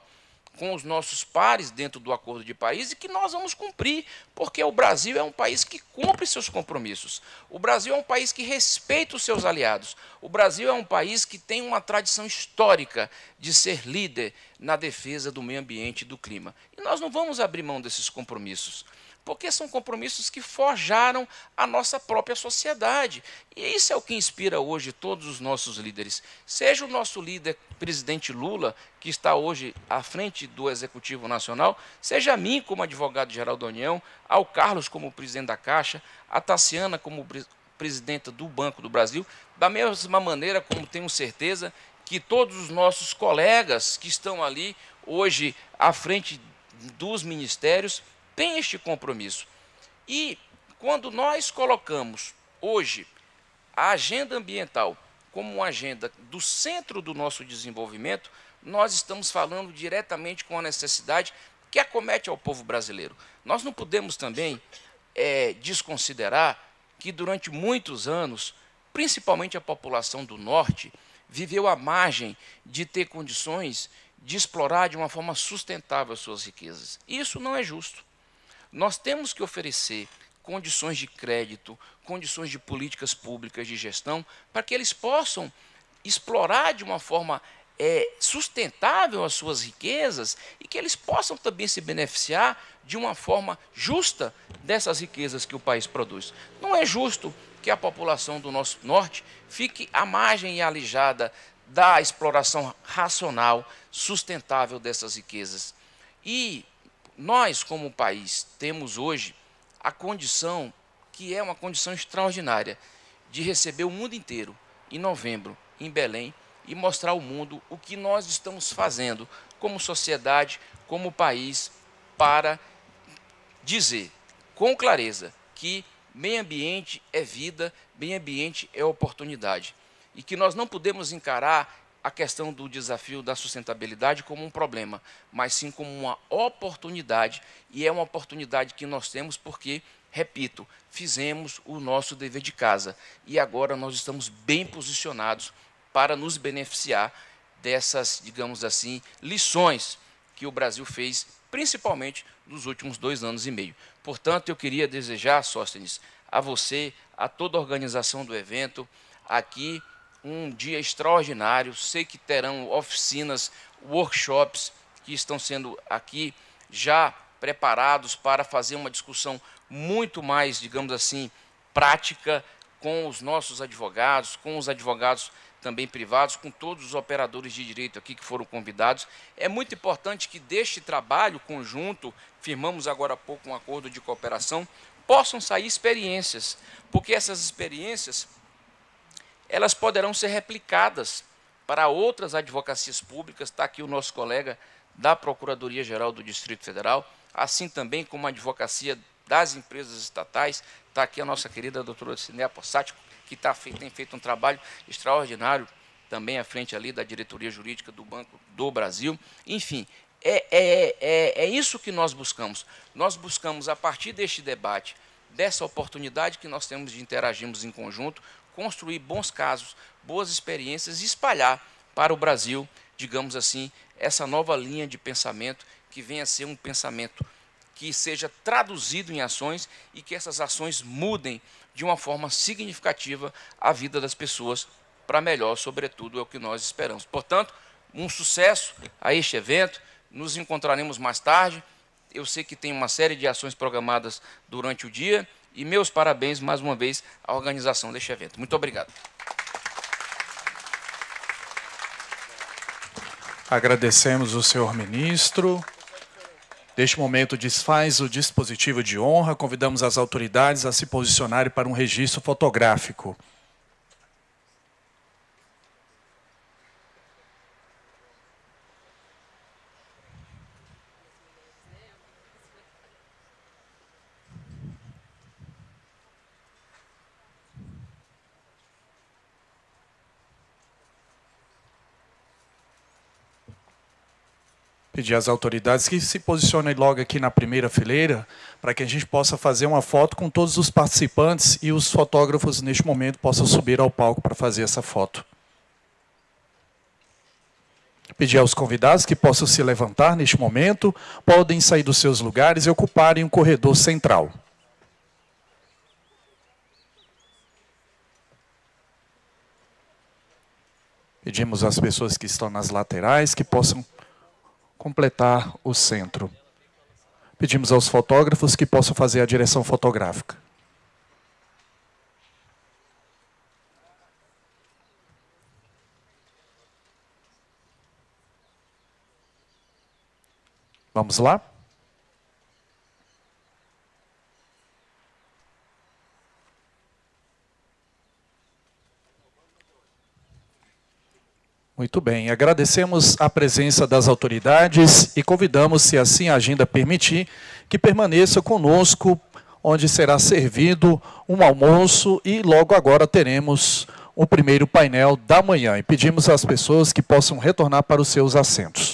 L: com os nossos pares dentro do Acordo de Paris, e que nós vamos cumprir, porque o Brasil é um país que cumpre seus compromissos. O Brasil é um país que respeita os seus aliados. O Brasil é um país que tem uma tradição histórica de ser líder na defesa do meio ambiente e do clima. E nós não vamos abrir mão desses compromissos, porque são compromissos que forjaram a nossa própria sociedade. E isso é o que inspira hoje todos os nossos líderes. Seja o nosso líder, presidente Lula, que está hoje à frente do Executivo Nacional, seja a mim como advogado-geral da União, ao Carlos como presidente da Caixa, a Taciana como presidenta do Banco do Brasil, da mesma maneira como tenho certeza que todos os nossos colegas que estão ali hoje à frente dos ministérios tem este compromisso. E quando nós colocamos hoje a agenda ambiental como uma agenda do centro do nosso desenvolvimento, nós estamos falando diretamente com a necessidade que acomete ao povo brasileiro. Nós não podemos também desconsiderar que durante muitos anos, principalmente a população do norte, viveu à margem de ter condições de explorar de uma forma sustentável as suas riquezas. Isso não é justo. Nós temos que oferecer condições de crédito, condições de políticas públicas de gestão, para que eles possam explorar de uma forma sustentável as suas riquezas e que eles possam também se beneficiar de uma forma justa dessas riquezas que o país produz. Não é justo que a população do nosso norte fique à margem e alijada da exploração racional, sustentável dessas riquezas. E nós, como país, temos hoje a condição, que é uma condição extraordinária, de receber o mundo inteiro, em novembro, em Belém, e mostrar ao mundo o que nós estamos fazendo como sociedade, como país, para dizer com clareza que meio ambiente é vida, meio ambiente é oportunidade. E que nós não podemos encarar a questão do desafio da sustentabilidade como um problema, mas sim como uma oportunidade, e é uma oportunidade que nós temos porque, repito, fizemos o nosso dever de casa, e agora nós estamos bem posicionados para nos beneficiar dessas, digamos assim, lições que o Brasil fez, principalmente nos últimos 2 anos e meio. Portanto, eu queria desejar, Sóstenes, a você, a toda a organização do evento, aqui um dia extraordinário. Sei que terão oficinas, workshops que estão sendo aqui já preparados para fazer uma discussão muito mais, digamos assim, prática com os nossos advogados, com os advogados também privados, com todos os operadores de direito aqui que foram convidados. É muito importante que deste trabalho conjunto, firmamos agora há pouco um acordo de cooperação, possam sair experiências, porque essas experiências elas poderão ser replicadas para outras advocacias públicas. Está aqui o nosso colega da Procuradoria-Geral do Distrito Federal, assim também como a advocacia das empresas estatais. Está aqui a nossa querida doutora Cinéia Possati, que tem feito um trabalho extraordinário também à frente ali da diretoria jurídica do Banco do Brasil. Enfim, é isso que nós buscamos. Nós buscamos, a partir deste debate, dessa oportunidade que nós temos de interagirmos em conjunto, construir bons casos, boas experiências e espalhar para o Brasil, digamos assim, essa nova linha de pensamento que venha a ser um pensamento que seja traduzido em ações e que essas ações mudem de uma forma significativa a vida das pessoas para melhor, sobretudo, é o que nós esperamos. Portanto, um sucesso a este evento, nos encontraremos mais tarde. Eu sei que tem uma série de ações programadas durante o dia e meus parabéns, mais uma vez, à organização deste evento. Muito obrigado.
A: Agradecemos o senhor ministro. Neste momento, desfaz o dispositivo de honra. Convidamos as autoridades a se posicionarem para um registro fotográfico. Pedir às autoridades que se posicionem logo aqui na primeira fileira, para que a gente possa fazer uma foto com todos os participantes e os fotógrafos, neste momento, possam subir ao palco para fazer essa foto. Pedir aos convidados que possam se levantar neste momento, podem sair dos seus lugares e ocuparem um corredor central. Pedimos às pessoas que estão nas laterais que possam completar o centro. Pedimos aos fotógrafos que possam fazer a direção fotográfica. Vamos lá? Muito bem, agradecemos a presença das autoridades e convidamos, se assim a agenda permitir, que permaneça conosco, onde será servido um almoço e logo agora teremos o primeiro painel da manhã. E pedimos às pessoas que possam retornar para os seus assentos.